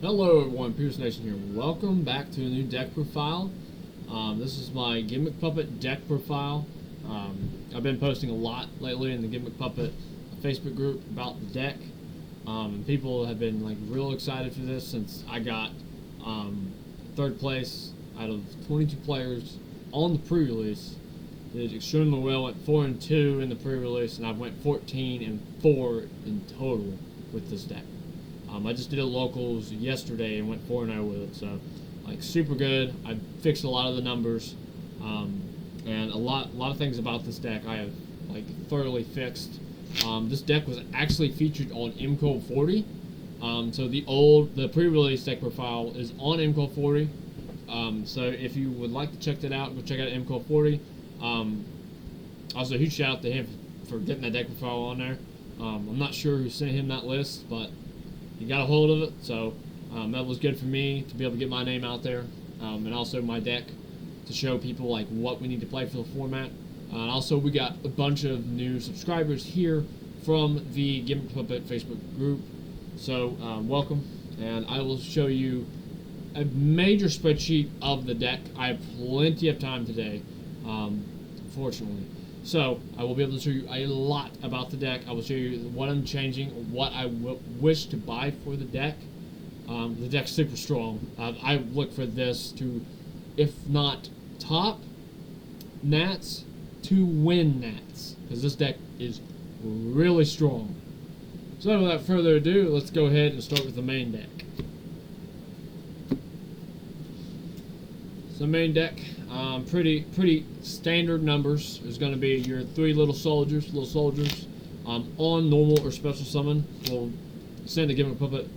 Hello everyone, Pierce Nation here. Welcome back to a new deck profile. This is my Gimmick Puppet deck profile. I've been posting a lot lately in the Gimmick Puppet Facebook group about the deck. People have been real excited for this since I got third place out of 22 players on the pre-release. Did extremely well, went 4-2 in the pre-release, and I went 14-4 in total with this deck. I just did it locals yesterday and went 4-0 with it, so super good. I fixed a lot of the numbers, and a lot of things about this deck I have thoroughly fixed. This deck was actually featured on MCO 40, so the pre-release deck profile is on MCO 40. So if you would like to check that out, go check out MCO 40. Also, huge shout out to him for getting that deck profile on there. I'm not sure who sent him that list, but he got a hold of it, so that was good for me to be able to get my name out there, and also my deck to show people what we need to play for the format. Also, we got a bunch of new subscribers here from the Gimmick Puppet Facebook group, so welcome, and I will show you a major spreadsheet of the deck. I have plenty of time today, fortunately. So, I will be able to show you a lot about the deck. I will show you what I'm changing, what I wish to buy for the deck. The deck's super strong. I look for this to, if not top Nats, to win Nats. Because this deck is really strong. So, without further ado, let's go ahead and start with the main deck. So, main deck. Pretty standard numbers. There's going to be your three little soldiers. On normal or special summon, will send a Gimmick Puppet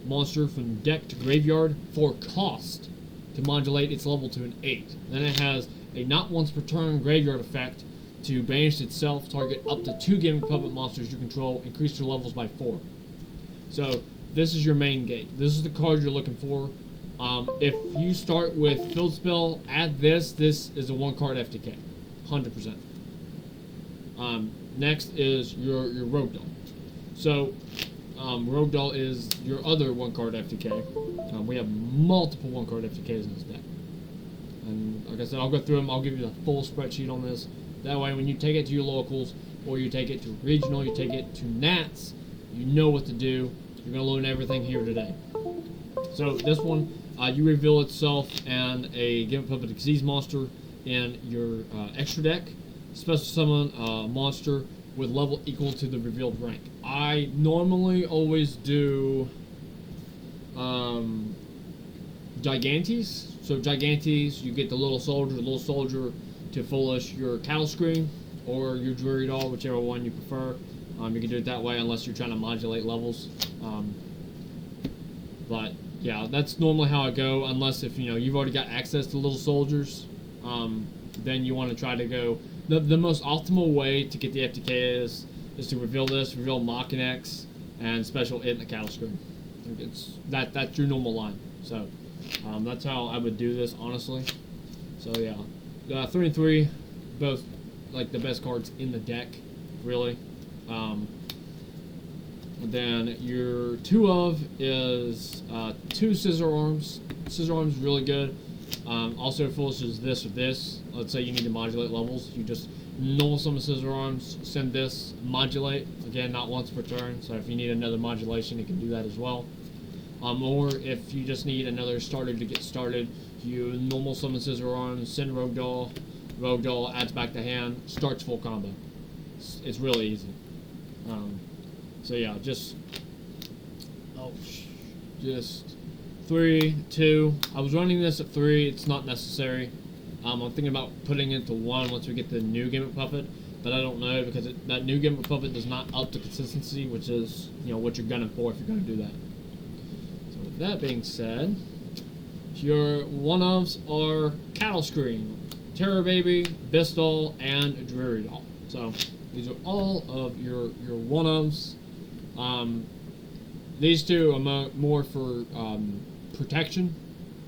monster from deck to graveyard for cost to modulate its level to an 8. Then it has a not once per turn graveyard effect to banish itself, target up to 2 Gimmick Puppet monsters you control, increase their levels by 4. So this is your main gate. This is the card you're looking for. If you start with Field Spell, add this is a 1-card FTK, 100%. Next is your Rogue Doll. So, Rogue Doll is your other 1-card FTK. We have multiple 1-card FTKs in this deck. And like I said, I'll go through them. I'll give you the full spreadsheet on this. That way, when you take it to your locals, or you take it to regional, you take it to Nats, you know what to do. You're going to learn everything here today. So, this one, you reveal itself and a Gimmick Puppet Disease monster in your extra deck. Special summon a monster with level equal to the revealed rank. I normally always do Gigantes. So Gigantes, you get the little soldier to foolish your Cattle Scream or your Dreary Doll, whichever one you prefer. You can do it that way unless you're trying to modulate levels. But yeah, that's normally how I go, unless if you've already got access to little soldiers, then you want to try to go. The most optimal way to get the FTK is to reveal Mach X, and special it in the Cattle Scream. That's your normal line. So that's how I would do this, honestly. So yeah, 3 and 3, both the best cards in the deck, really. Then your 2 of is 2 Scissor Arms. Scissor Arms is really good. Also foolishes this or this. Let's say you need to modulate levels. You just null summon Scissor Arms, send this, modulate. Again, not once per turn. So if you need another modulation, you can do that as well. Or if you just need another starter to get started, you normal summon Scissor Arms, send Rogue Doll. Rogue Doll adds back to hand, starts full combo. It's really easy. So yeah, just 3, 2. I was running this at 3. It's not necessary. I'm thinking about putting it to 1 once we get the new Gimmick Puppet, but I don't know because that new Gimmick Puppet does not up the consistency, which is what you're gunning for if you're going to do that. So with that being said, your 1-ofs are Cattle Scream, Terror Baby, Bistal, and Dreary Doll. So these are all of your 1-ofs. These 2 are more for protection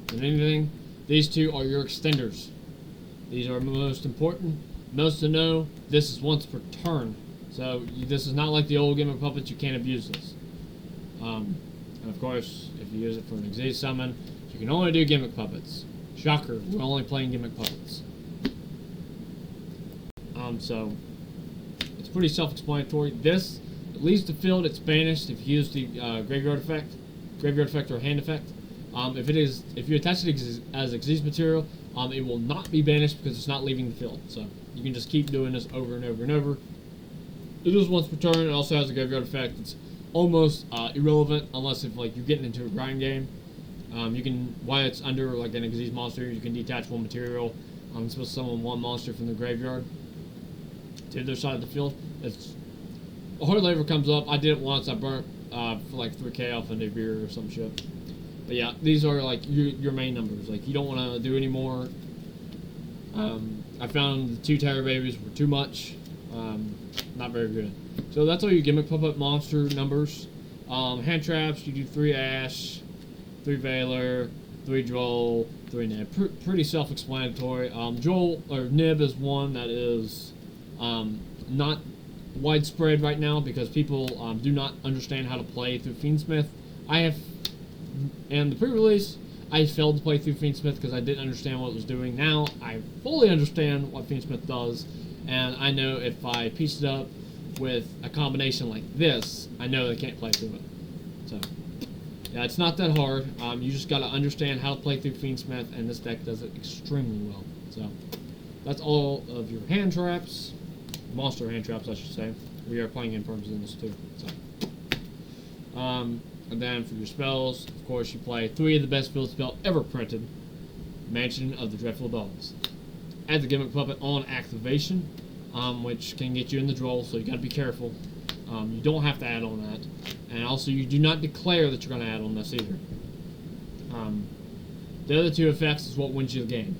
than anything. These 2 are your extenders. These are most important. Most to know, this is once per turn. So this is not like the old Gimmick Puppets, you can't abuse this. And of course, if you use it for an Xyz summon, you can only do Gimmick Puppets. Shocker, we're only playing Gimmick Puppets. So it's pretty self-explanatory. This, it leaves the field, it's banished if you use the graveyard effect or hand effect. If you attach it as Xyz material, it will not be banished because it's not leaving the field. So you can just keep doing this over and over and over. It is once per turn. It also has a graveyard effect. It's almost irrelevant unless if like you're getting into a grind game. You can, while it's under like an Xyz monster, you can detach one material. It's supposed to summon one monster from the graveyard to the other side of the field. It's a hard labor comes up. I did it once. I burnt for like 3K off a new beer or some shit. But yeah, these are like your main numbers. Like you don't want to do any more. I found the 2 Terror Babies were too much. Not very good. So that's all your Gimmick Puppet monster numbers. Hand traps, you do 3 Ash, 3 Veiler, 3 Droll, 3 Nib. Pretty self-explanatory. Droll or Nib is one that is not widespread right now because people do not understand how to play through Fiendsmith. I have, in the pre-release, I failed to play through Fiendsmith because I didn't understand what it was doing. Now I fully understand what Fiendsmith does, and I know if I piece it up with a combination like this, I know they can't play through it. So yeah, it's not that hard. You just got to understand how to play through Fiendsmith, and this deck does it extremely well. So that's all of your hand traps, monster hand traps, I should say. We are playing Infirms in this too. So, and then for your spells, of course, you play 3 of the best field spell ever printed, Mansion of the Dreadful Dogs. Add the Gimmick Puppet on activation, which can get you in the draw, so you got to be careful. You don't have to add on that, and also you do not declare that you're going to add on this either. The other 2 effects is what wins you the game.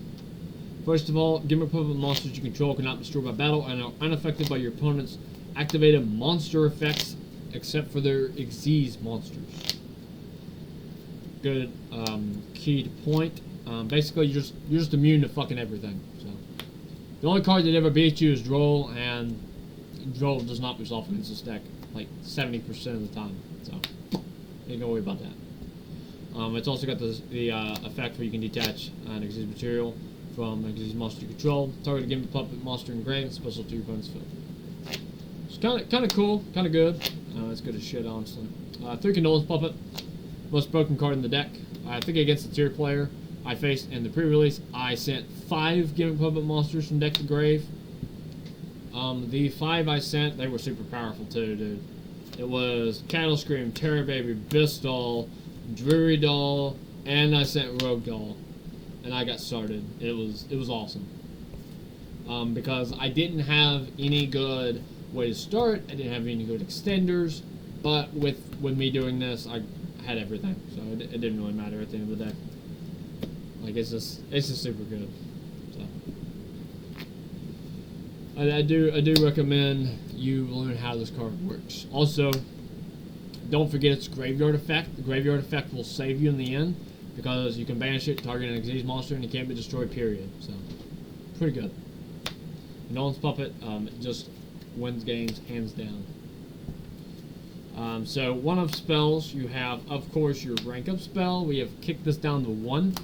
First of all, Gimmick Puppet monsters you control cannot be destroyed by battle and are unaffected by your opponent's activated monster effects, except for their Xyz monsters. Good key to point. Basically, you're just immune to fucking everything. So the only card that ever beats you is Droll, and Droll does not resolve against this deck like 70% of the time. So ain't gonna worry about that. It's also got the effect where you can detach an Xyz material from an Xyz monster you control. Target a Gimmick Puppet monster engraved, special to your opponent's field. It's kind of cool, kind of good. It's good as shit, honestly. 3 Condolence Puppet, most broken card in the deck. I think against the tier player I faced in the pre-release, I sent 5 Gimmick Puppet monsters from deck to grave. The 5 I sent, they were super powerful too, dude. It was Cattle Scream, Terror Baby, Bistal, Dreary Doll, and I sent Rogue Doll, and I got started. It was awesome. Because I didn't have any good way to start. I didn't have any good extenders, but with me doing this, I had everything, so it didn't really matter at the end of the day. Like it's just super good. So I do recommend you learn how this card works. Also, don't forget its graveyard effect. The graveyard effect will save you in the end because you can banish it, target an Xyz monster, and it can't be destroyed. Period. So pretty good. Nolan's Puppet just wins games hands down. So 1-up spells, you have, of course, your rank up spell. We have kicked this down to 1.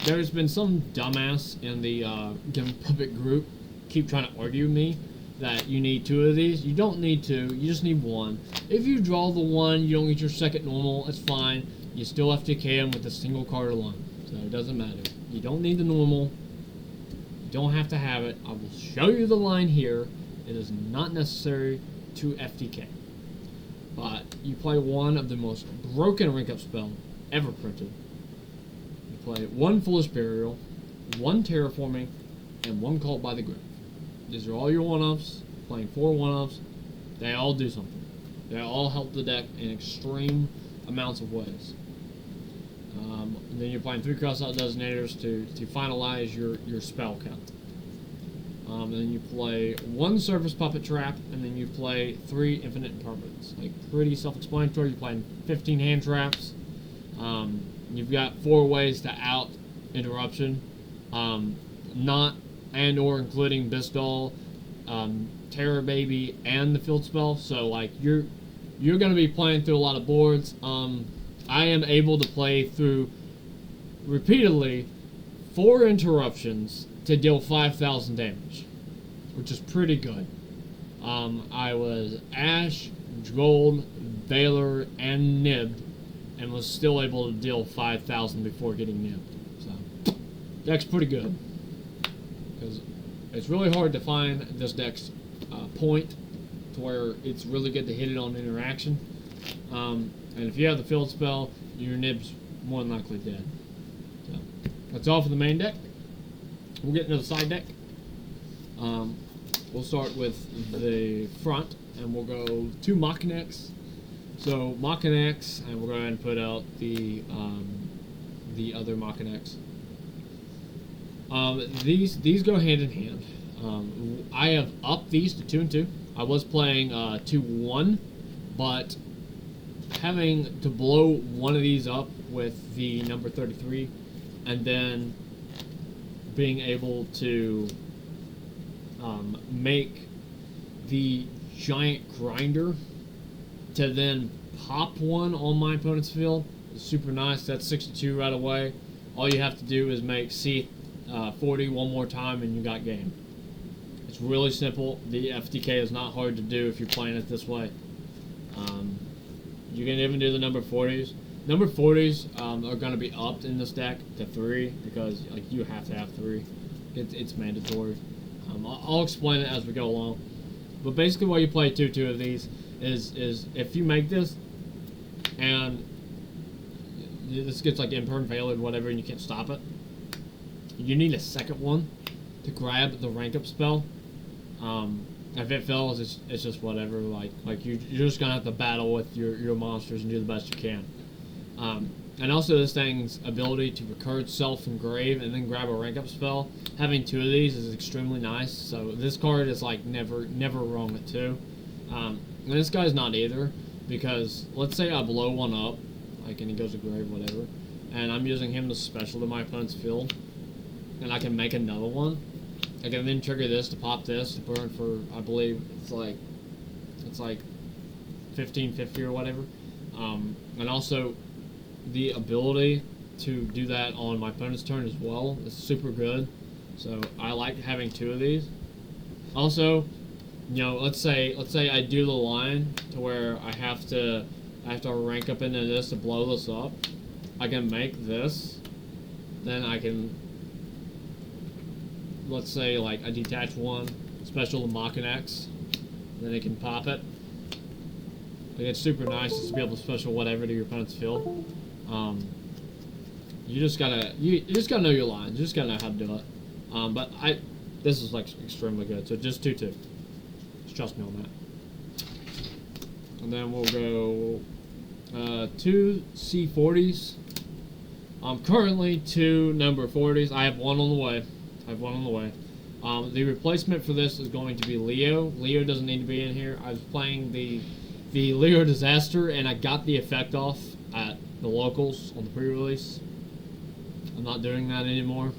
There's been some dumbass in the Gimmick Puppet group keep trying to argue with me that you need 2 of these. You don't need 2, you just need 1. If you draw the 1, you don't get your second normal, it's fine. You still FTK them with a single card alone, so it doesn't matter. You don't need the normal. You don't have to have it. I will show you the line here. It is not necessary to FTK. But you play 1 of the most broken rank up spell ever printed. You play 1 Foolish Burial, 1 Terraforming, and 1 Cult by the Grave. These are all your 1-ups. Playing 4 1-ups. They all do something. They all help the deck in extreme amounts of ways. Then you're playing 3 Crossout Designators to finalize your spell count. And then you play 1 Surface Puppet Trap, and then you play 3 Infinite Impermanence. Like, pretty self-explanatory. You're playing 15 hand traps. You've got 4 ways to out interruption. Not and or including Bistal, Terror Baby, and the field spell. So like you're gonna be playing through a lot of boards. I am able to play through repeatedly 4 interruptions to deal 5,000 damage, which is pretty good. I was Ash, Gold, Valor, and Nibbed, and was still able to deal 5,000 before getting Nibbed. So, deck's pretty good. Because it's really hard to find this deck's point to where it's really good to hit it on interaction. And if you have the field spell, your Nibb's more than likely dead. So, that's all for the main deck. We'll get into the side deck. We'll start with the front, and we'll go 2 Machinex. So Machinex, and we'll go ahead and put out the other Machinex. These go hand in hand. I have upped these to 2 and 2. I was playing 2-1, but having to blow one of these up with the number 33, and then being able to make the giant grinder to then pop one on my opponent's field is super nice. That's 62 right away. All you have to do is make C40 one more time and you got game. It's really simple. The FTK is not hard to do if you're playing it this way. You can even do the number 40s. Number 40s are going to be upped in this deck to 3 because like you have to have 3. It's mandatory. I'll explain it as we go along. But basically why you play 2-2 of these is if you make this and this gets like imperm failed or whatever and you can't stop it, you need a second one to grab the rank up spell. If it fails, it's just whatever. Like you're just gonna have to battle with your monsters and do the best you can. And also this thing's ability to recur itself from grave and then grab a rank up spell. Having 2 of these is extremely nice. So this card is like never wrong at 2. And this guy's not either, because let's say I blow one up, like and he goes to grave, whatever, and I'm using him to special to my opponent's field, and I can make another one. I can then trigger this to pop this to burn for, I believe it's like 1550 or whatever. And also the ability to do that on my opponent's turn as well is super good. So I like having 2 of these. Also, you know, let's say I do the line to where I have to rank up into this to blow this up. I can make this, then I can, let's say like I detach one, special to Machinex, then it can pop it. Like, it's super nice just to be able to special whatever to your opponent's field. You just gotta know your lines. You just gotta know how to do it. But this is like extremely good. So just 2-2. Just trust me on that. And then we'll go 2 C40s. Currently 2 number 40s. I have one on the way. The replacement for this is going to be Leo. Leo doesn't need to be in here. I was playing the Leo Disaster, and I got the effect off at the locals on the pre-release. I'm not doing that anymore.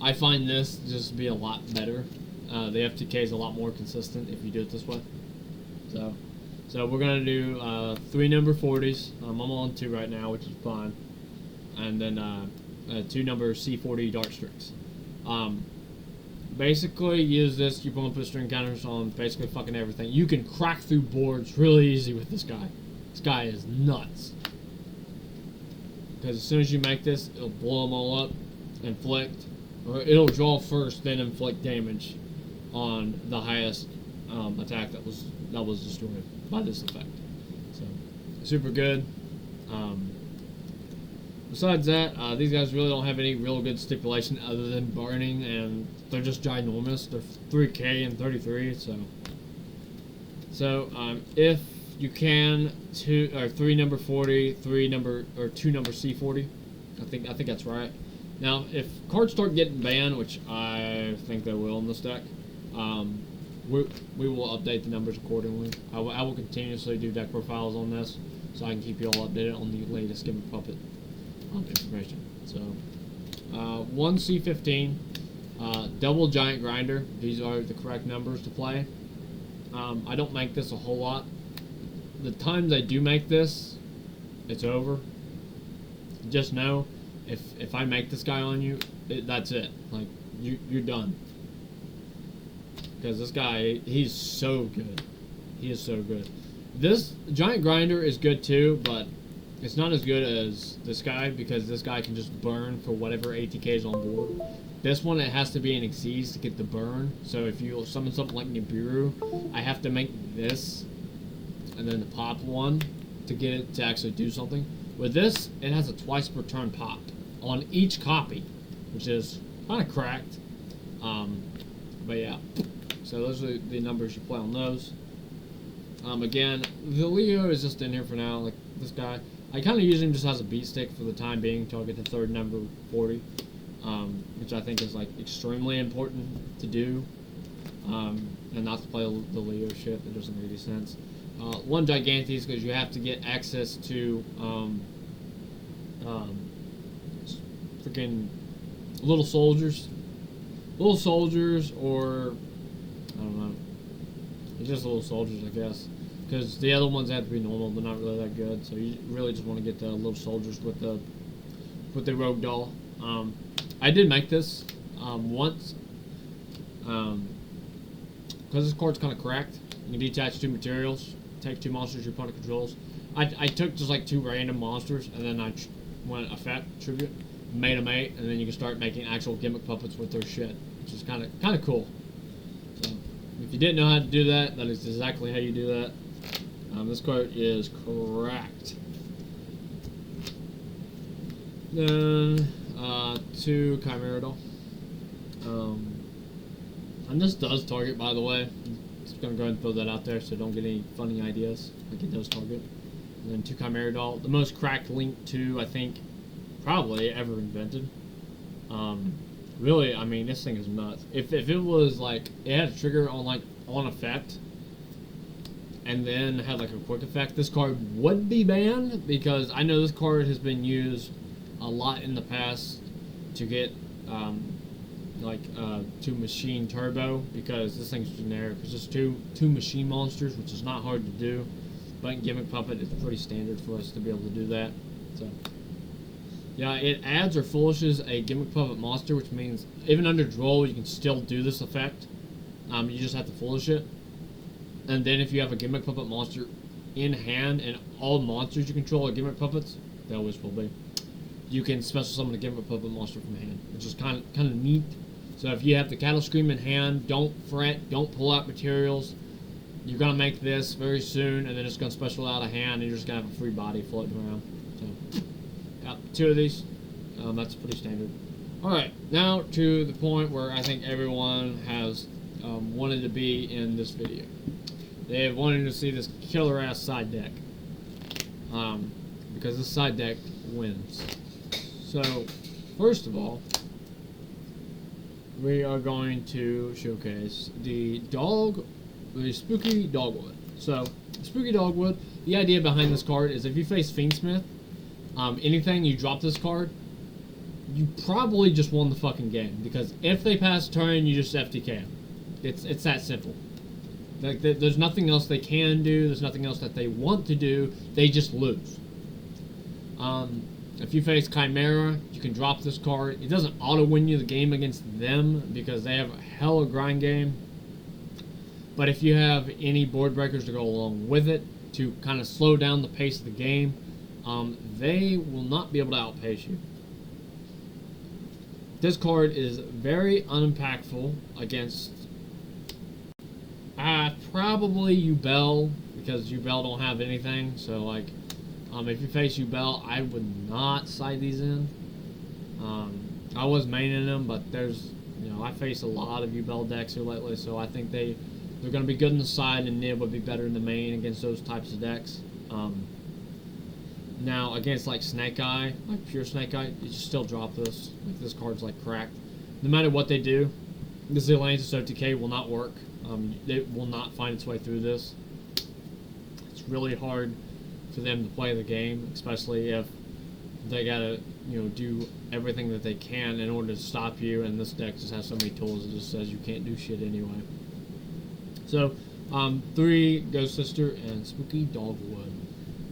I find this just to be a lot better. The FTK is a lot more consistent if you do it this way. So we're gonna do 3 number 40s. I'm on 2 right now, which is fine, and then 2 number C40 Dark Strix. Basically, use this. You're going to put string counters on basically fucking everything. You can crack through boards really easy with this guy. This guy is nuts. Because as soon as you make this, it'll blow them all up, inflict, or it'll draw first, then inflict damage on the highest attack that was destroyed by this effect. So, super good. Besides that, these guys really don't have any real good stipulation other than burning, and they're just ginormous. They're 3K and 33, so if you can, 2 or 3 number 40, 2 number C40. I think that's right. Now, if cards start getting banned, which I think they will in this deck, we will update the numbers accordingly. I will continuously do deck profiles on this, so I can keep you all updated on the latest Gimmick Puppet information. So, 1 C15, double giant grinder. These are the correct numbers to play. I don't make this a whole lot. The times I do make this, it's over. Just know, if I make this guy on you, that's it. Like, you're done. Because this guy, he's so good. He is so good. This Giant Grinder is good too, but it's not as good as this guy because this guy can just burn for whatever ATK is on board. This one, it has to be an Xyz to get the burn. So if you summon something like Nibiru, I have to make this and then the pop one to get it to actually do something. With this, it has a twice per turn pop on each copy, which is kind of cracked. But yeah, so those are the numbers you play on those. Again, the Leo is just in here for now. Like this guy, I kind of use him just as a beat stick for the time being until I get the third number 40, which I think is like extremely important to do, and not to play the Leo shit. That doesn't make any sense. One Gigantes because you have to get access to freaking little soldiers, or I don't know. It's just little soldiers, I guess. Because the other ones have to be normal, they're not really that good. So you really just want to get the little soldiers with the rogue doll. I did make this once. Because this card's kind of cracked. You can detach 2 materials, take 2 monsters your opponent controls. I took just like 2 random monsters, and then I went effect, tribute, made them 8, and then you can start making actual gimmick puppets with their shit, which is kind of cool. So, if you didn't know how to do that, that is exactly how you do that. This card is cracked. Then, 2 Chimera Doll. And this does target, by the way. Just gonna go ahead and throw that out there so don't get any funny ideas. Like it does target. And then 2 Chimera Doll. The most cracked Link 2, I think, probably ever invented. Really, I mean, this thing is nuts. If it was like, it had a trigger on effect, and then had like a quick effect, this card would be banned, because I know this card has been used a lot in the past to get to machine turbo, because this thing's generic. It's just two machine monsters, which is not hard to do, but in Gimmick Puppet it's pretty standard for us to be able to do that. So yeah, it adds or foolishes a Gimmick Puppet monster, which means even under Droll you can still do this effect. You just have to foolish it. And then if you have a Gimmick Puppet monster in hand, and all monsters you control are Gimmick Puppets, they always will be, you can special summon a Gimmick Puppet monster from hand, which is kind of neat. So if you have the Cattle Scream in hand, don't fret, don't pull out materials. You're going to make this very soon, and then it's going to special out of hand, and you're just going to have a free body floating around. So, yeah, 2 of these. That's pretty standard. Alright, now to the point where I think everyone has wanted to be in this video. They have wanted to see this killer-ass side deck. Because this side deck wins. So, first of all, we are going to showcase the Spooky Dogwood. So, Spooky Dogwood, the idea behind this card is if you face Fiendsmith, anything, you drop this card, you probably just won the fucking game. Because if they pass turn, you just FTK them. It's that simple. Like, there's nothing else they can do, there's nothing else that they want to do, they just lose. If you face Chimera, you can drop this card. It doesn't auto-win you the game against them because they have a hella grind game. But if you have any board breakers to go along with it to kind of slow down the pace of the game, they will not be able to outpace you. This card is very unimpactful against probably Ubel, because Ubel don't have anything. So like, if you face Ubel, I would not side these in. I was maining them, but there's, I face a lot of Ubel decks here lately, so I think they're going to be good in the side, and Nib would be better in the main against those types of decks. Now, against like Snake Eye, like pure Snake Eye, you should still drop this. Like, this card's like cracked. No matter what they do, this Atlantis OTK will not work. It will not find its way through this. It's really hard for them to play the game, especially if they gotta, do everything that they can in order to stop you, and this deck just has so many tools, it just says you can't do shit anyway. So, 3 Ghost Sister and Spooky Dogwood.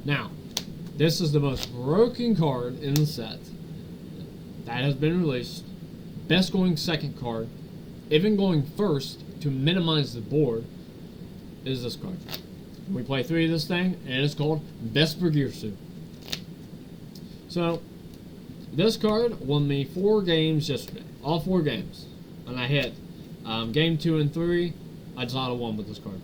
Now, This is the most broken card in the set that has been released. Best going second card, even going first to minimize the board, is this card. We play 3 of this thing, and it's called Vesper Gearsu. So, this card won me 4 games yesterday. All 4 games. And I hit game 2 and 3, I just auto-won with this card.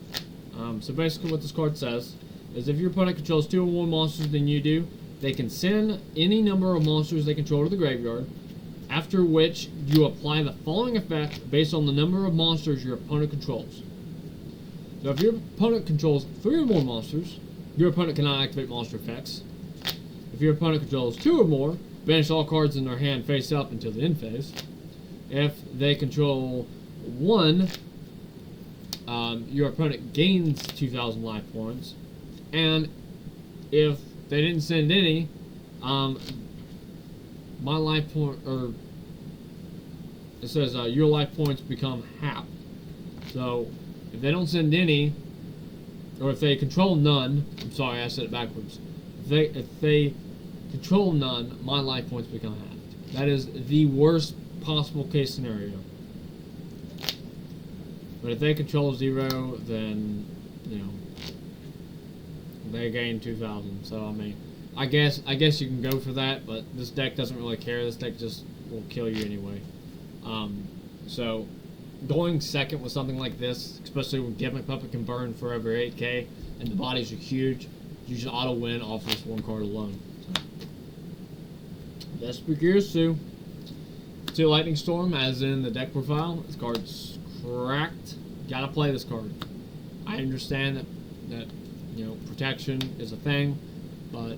So basically what this card says is if your opponent controls 2 or more monsters than you do, they can send any number of monsters they control to the graveyard, after which you apply the following effect based on the number of monsters your opponent controls. So if your opponent controls 3 or more monsters, your opponent cannot activate monster effects. If your opponent controls 2 or more, banish all cards in their hand face up until the end phase. If they control 1, your opponent gains 2,000 life points. And if they didn't send any, my life point, or it says your life points become half. So if they don't send any, or if they control none, I'm sorry, I said it backwards. If they control none, my life points become halved. That is the worst possible case scenario. But if they control 0, then, you know, they gain 2,000. So I mean, I guess you can go for that, but this deck doesn't really care. This deck just will kill you anyway. So going second with something like this, especially when Gimmick Puppet can burn for over 8k and the bodies are huge, you should auto win off this 1 card alone. So, Vesper Gearsu. 2 Lightning Storm, as in the deck profile. This card's cracked. Gotta play this card. I understand that you know, protection is a thing, but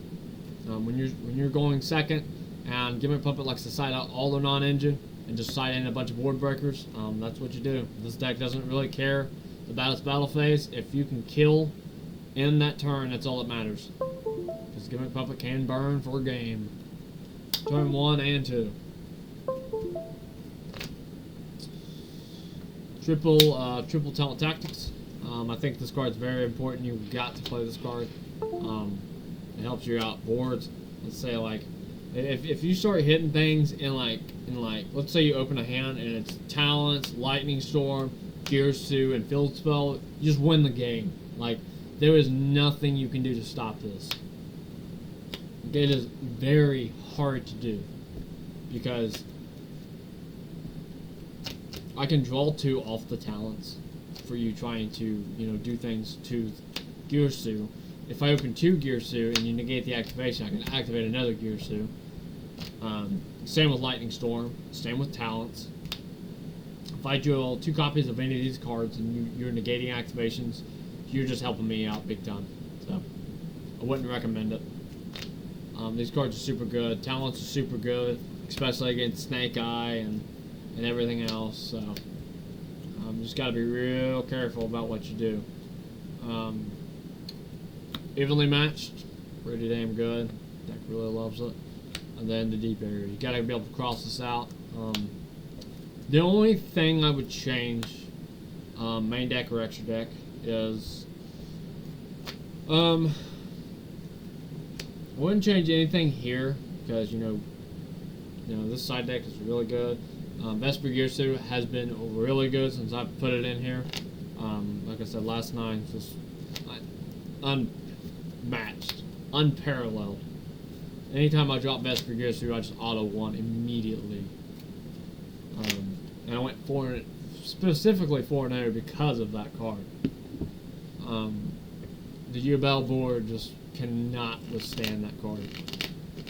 when you're going second and Gimmick Puppet likes to side out all their non-engine and just side in a bunch of board breakers, that's what you do. This deck doesn't really care about its battle phase. If you can kill in that turn, that's all that matters. Because Gimmick Puppet can burn for a game. Turn 1 and 2. Triple Talent Tactics. I think this card's very important. You've got to play this card. It helps you out boards. Let's say like, if you start hitting things in like, let's say you open a hand and it's Talents, Lightning Storm, Gearsu, and Field Spell, you just win the game. Like, there is nothing you can do to stop this. It is very hard to do because I can draw 2 off the Talents for you trying to, you know, do things to Gearsu. If I open 2 Gearsu and you negate the activation, I can activate another Gearsu. Same with Lightning Storm. Same with Talents. If I draw 2 copies of any of these cards and you're negating activations, you're just helping me out big time. So I wouldn't recommend it. These cards are super good. Talents are super good, especially against Snake Eye and everything else. So you just got to be real careful about what you do. Evenly matched, pretty damn good. Deck really loves it. And then the deep area, you got to be able to cross this out. The only thing I would change, main deck or extra deck, is I wouldn't change anything here because you know this side deck is really good. Vesper Gearsu has been really good since I put it in here. Like I said last night, just unmatched, unparalleled. Anytime I drop Vesper Gearsu, I just auto one immediately. And I went specifically 4-0 because of that card. The UBL board just cannot withstand that card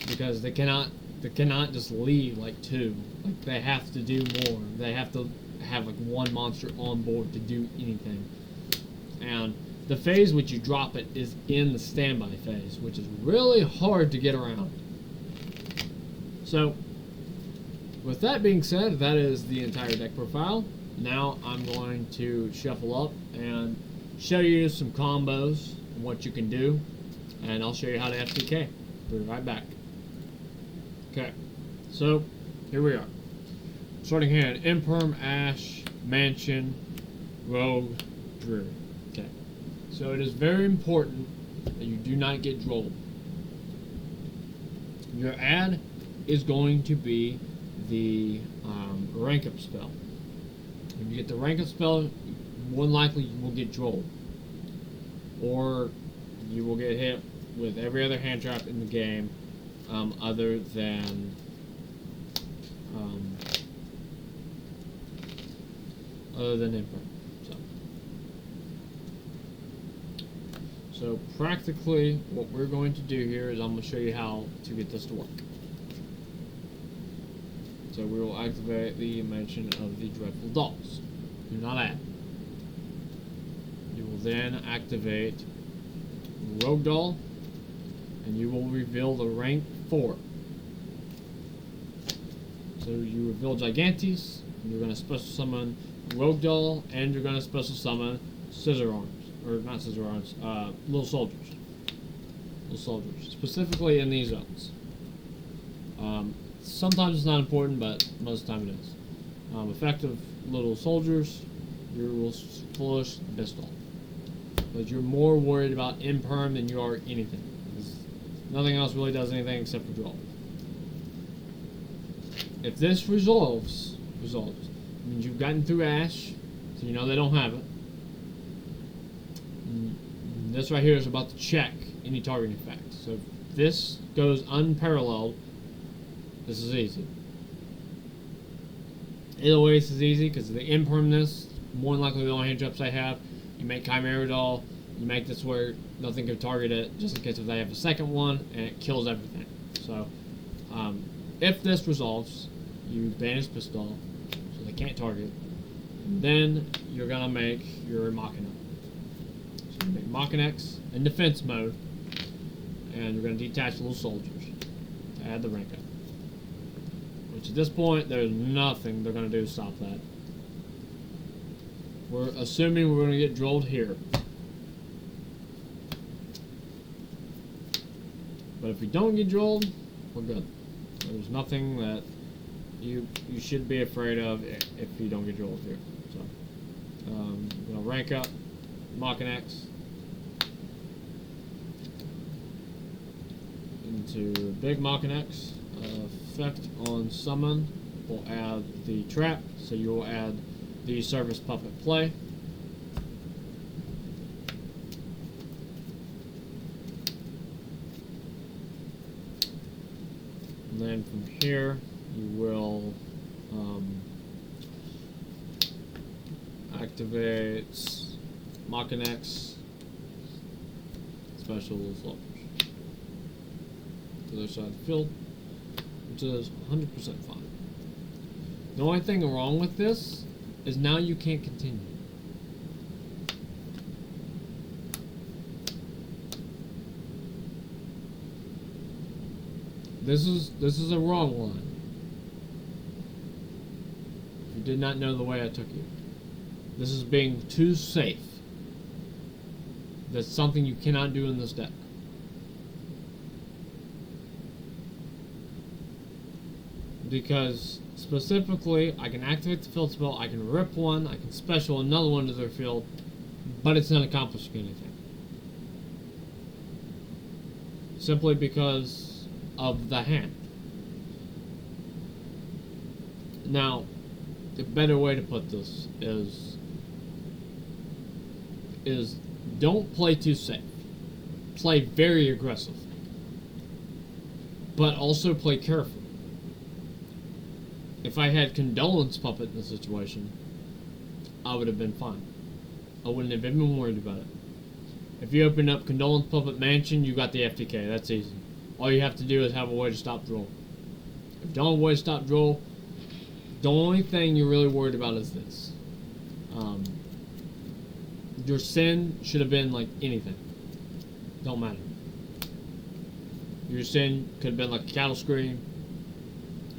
because they cannot just leave like 2. Like they have to do more. They have to have like 1 monster on board to do anything. And the phase which you drop it is in the standby phase, which is really hard to get around. So, with that being said, that is the entire deck profile. Now I'm going to shuffle up and show you some combos and what you can do, and I'll show you how to FTK. Be right back. Okay, so here we are. Starting hand, Imperm, Ash, Mansion, Rogue, Druid. Okay, so it is very important that you do not get drolled. Your add is going to be the rank up spell. If you get the rank up spell, more than likely you will get drolled, or you will get hit with every other hand trap in the game, other than Imperm. So practically, what we're going to do here is I'm going to show you how to get this to work. So we will activate the mention of the Dreadful Dolls. Do not add. You will then activate Rogue Doll, and you will reveal the rank 4. So you reveal Gigantes, and you're going to special summon Rogue Doll, and you're going to special summon Scissor Arms. Or not Scissor Arms, Little Soldiers. Little Soldiers. Specifically in these zones. Sometimes it's not important, but most of the time it is. Effective Little Soldiers, you will flush Pistol. But you're more worried about Imperm than you are anything. Nothing else really does anything except for draw. If this resolves, means you've gotten through Ash, so you know they don't have it. And this right here is about to check any targeting effect. So if this goes unparalleled, this is easy. Either way, this is easy because of the impermanence. More than likely the only hand traps I have. You make Chimera Doll, you make this where nothing can target it, just in case if they have a second one, and it kills everything. So, if this resolves, you banish Pistol, so they can't target. And then you're gonna make your Machina. So you make Machinex in defense mode, and you're gonna detach Little Soldiers to add the rank up. Which at this point, there's nothing they're gonna do to stop that. We're assuming we're gonna get drilled here. But if we don't get drilled, we're good. There's nothing that you should be afraid of if you don't get drilled here. So, we're gonna rank up Machinex into Big Machinex. Effect on summon will add the trap, so you will add the Service Puppet play. And then from here, you will activate Machinex Special Soldiers to the other side of the field, which is 100% fine. The only thing wrong with this is now you can't continue. This is a wrong line. If you did not know the way I took you. This is being too safe. That's something you cannot do in this deck. Because specifically, I can activate the field spell, I can rip one, I can special another one to their field, but it's not accomplishing anything. Simply because of the hand. Now, the better way to put this is don't play too safe. Play very aggressive. But also play careful. If I had Condolence Puppet in the situation, I would have been fine. I wouldn't have been worried about it. If you open up Condolence Puppet Mansion, you got the FTK. That's easy. All you have to do is have a way to stop draw. If you don't have a way to stop draw, the only thing you're really worried about is this. Your sin should have been like anything. Don't matter. Your sin could have been like a cattle scream.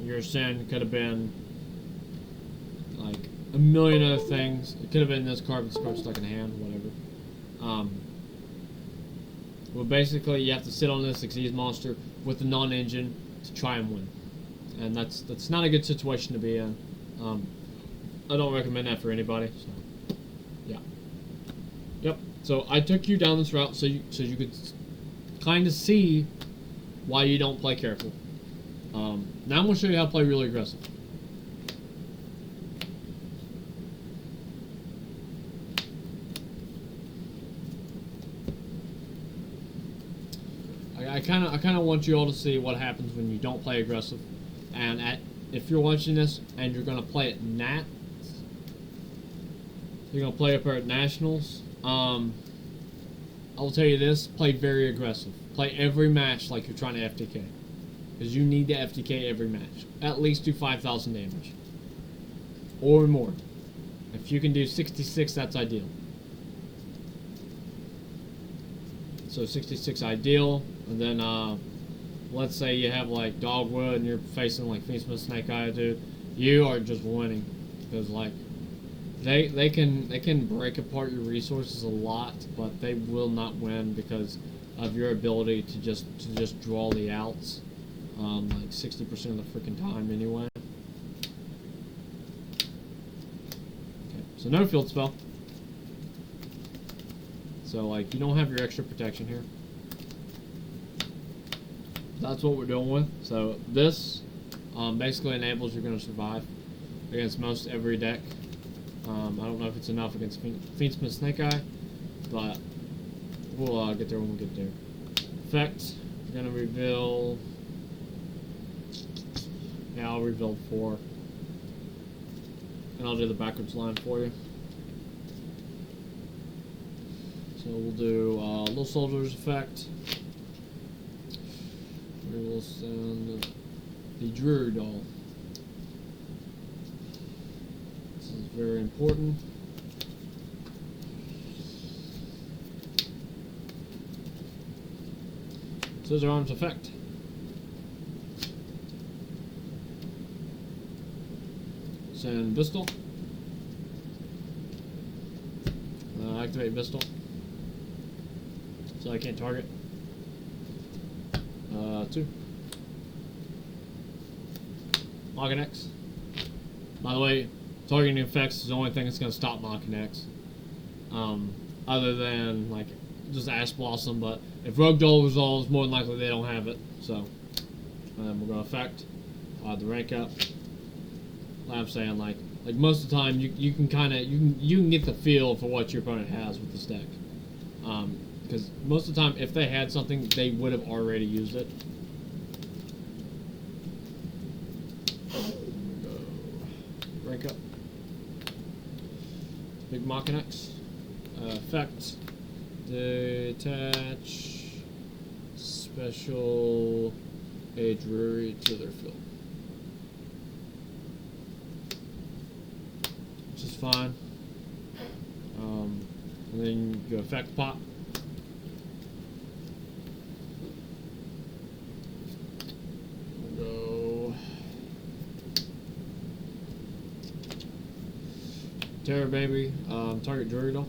Your sin could have been like a million other things. It could have been this card stuck in a hand, whatever. Well, basically, you have to sit on this Xyz monster with the non-engine to try and win, and that's not a good situation to be in. I don't recommend that for anybody. So, yeah, yep. So I took you down this route so you could kind of see why you don't play careful. Now I'm going to show you how to play really aggressive. I kind of want you all to see what happens when you don't play aggressive, and if you're watching this and you're gonna play at Nats, you're gonna play up here at Nationals. I will tell you this: play very aggressive. Play every match like you're trying to FTK, because you need to FTK every match. At least do 5,000 damage or more. If you can do 66, that's ideal. So 66 ideal, and then let's say you have like Dogwood and you're facing like Fiendsmith Snake Eye, dude. You are just winning, because like they can break apart your resources a lot, but they will not win because of your ability to just draw the outs, like 60% of the freaking time anyway. Okay, so no field spell. So, like, you don't have your extra protection here. That's what we're dealing with. So, this basically enables you're going to survive against most every deck. I don't know if it's enough against Fiendsmith Snake Eye, but we'll get there when we get there. Effect, we're going to reveal... Yeah, I'll reveal 4. And I'll do the backwards line for you. So we'll do Little Soldier's effect. We will send the Druid Doll. This is very important. Scissor Arms effect. Send Pistol. Activate Pistol. So I can't target. 2. Mockin' X. By the way, targeting effects is the only thing that's going to stop Mockin' X. Other than, like, just Ash Blossom, but if Rogue Doll resolves, more than likely they don't have it. So, we're going to affect the rank up. Like I'm saying, like most of the time, you can kind of, you can get the feel for what your opponent has with this deck. Because most of the time, if they had something, they would have already used it. Rank up. Big Mockin' X. Effect. Detach. Special. A Drury to their field. Which is fine. And then you go effect pop. Terror Baby, target Druid Doll.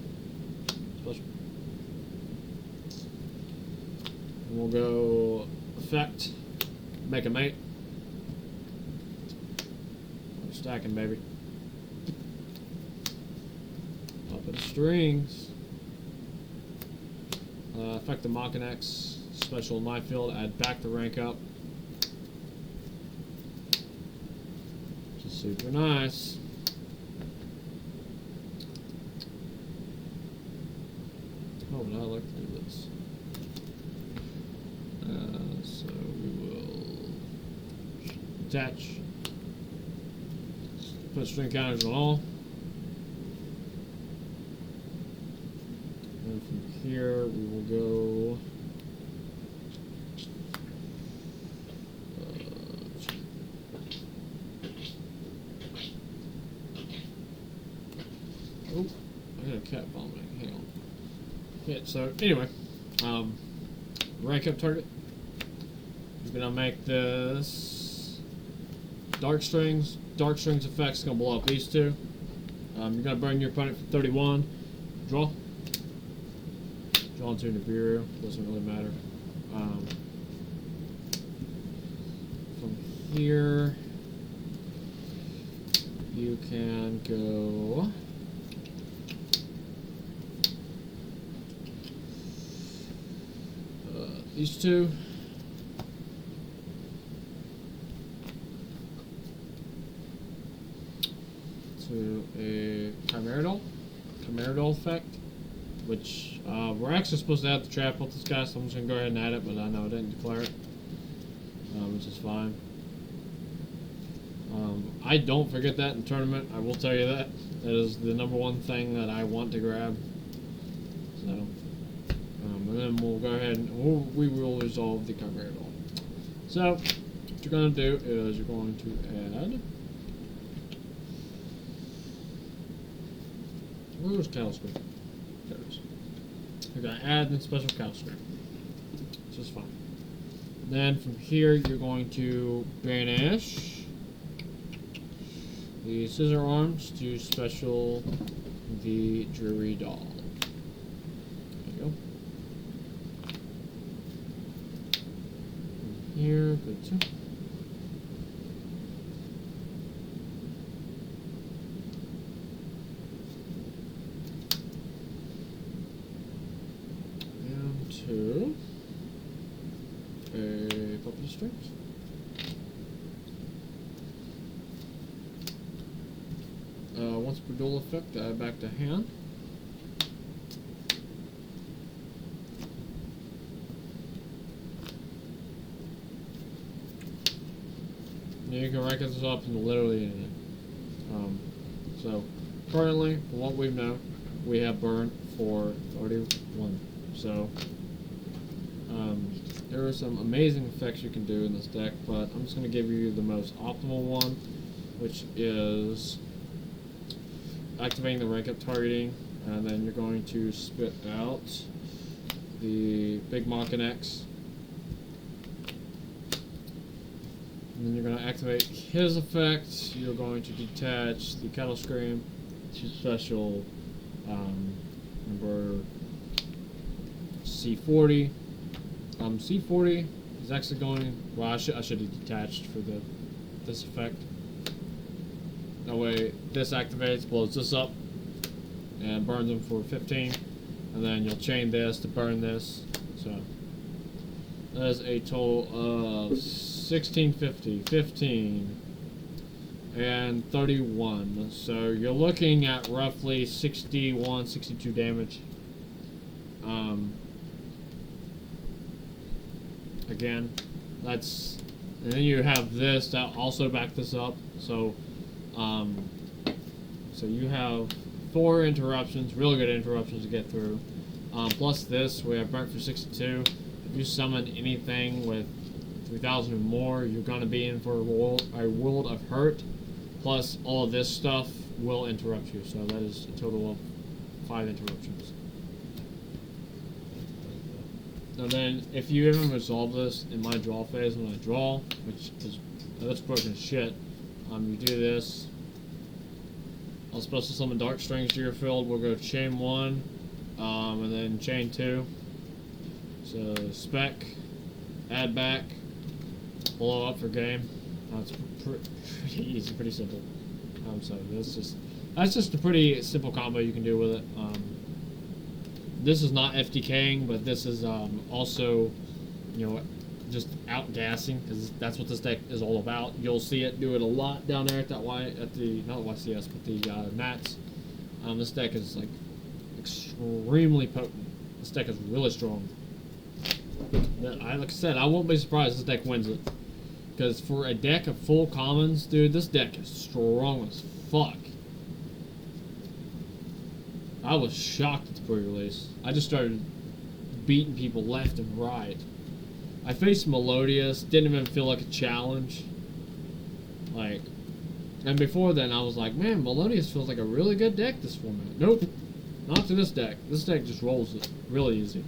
Special. And we'll go effect, make a mate. We're stacking, baby. Puppet strings. Effect the Mockin' X, special in my field, add back the rank up. Which is super nice. Oh, would I like to do this? So we will attach, put string counters on all, and from here we will go oh, I got a cat vomiting, hang on. Okay, so anyway, rank up target. You're gonna make this dark strings. Dark strings effects is gonna blow up these two. You're gonna burn your opponent for 31. Draw. Draw into Nibiru. Doesn't really matter. From here, you can go. These two. to a Chimeradol effect, which we're actually supposed to have the trap with this guy, so I'm just going to go ahead and add it, but I know I didn't declare it, which is fine. I don't forget that in the tournament, I will tell you that. That is the #1 thing that I want to grab. So, and then we'll go ahead and we will resolve the Chimeradol. So, what you're going to do is you're going to add... Where's cattle screen? There it is. You're going to add the special cattle screen. Which is fine. Then from here, you're going to banish the scissor arms to special the Drury doll. There you go. And here, good too. And to a puppy strings. Once per dual effect, add back to hand. Now you can rank this up in literally anything. So currently, from what we know, we have burn for 31. So there are some amazing effects you can do in this deck, but I'm just going to give you the most optimal one, which is activating the rank up targeting, and then you're going to spit out the Big Mach and X. And then you're going to activate his effect. You're going to detach the Cattle Scream to special number C40. C40 is actually going. Well, I should have detached for this effect. That way, this activates, blows this up, and burns them for 15. And then you'll chain this to burn this. So that is a total of 1650, 15, and 31. So you're looking at roughly 61, 62 damage. Again, that's, and then you have this that also back this up. So so you have 4 interruptions, really good interruptions to get through. Plus this, we have burnt for 62. If you summon anything with 3,000 or more, you're going to be in for a world of hurt. Plus all of this stuff will interrupt you. So that is a total of 5 interruptions. And then if you even resolve this in my draw phase, when I draw, which is that's broken as shit, you do this. I was supposed to summon Dark Strings to your field. We'll go chain 1, and then chain 2. So spec, add back, blow up for game. It's pretty easy, pretty simple. So that's just a pretty simple combo you can do with it. This is not FTKing, but this is also, you know, just outgassing, because that's what this deck is all about. You'll see it do it a lot down there at that not YCS, but the mats. This deck is like extremely potent. This deck is really strong. Like I said, I won't be surprised if this deck wins it, because for a deck of full commons, dude, this deck is strong as fuck. I was shocked at the pre-release. I just started beating people left and right. I faced Melodious, didn't even feel like a challenge. Like, and before then I was like, man, Melodious feels like a really good deck this format. Nope, not to this deck. This deck just rolls it really easy.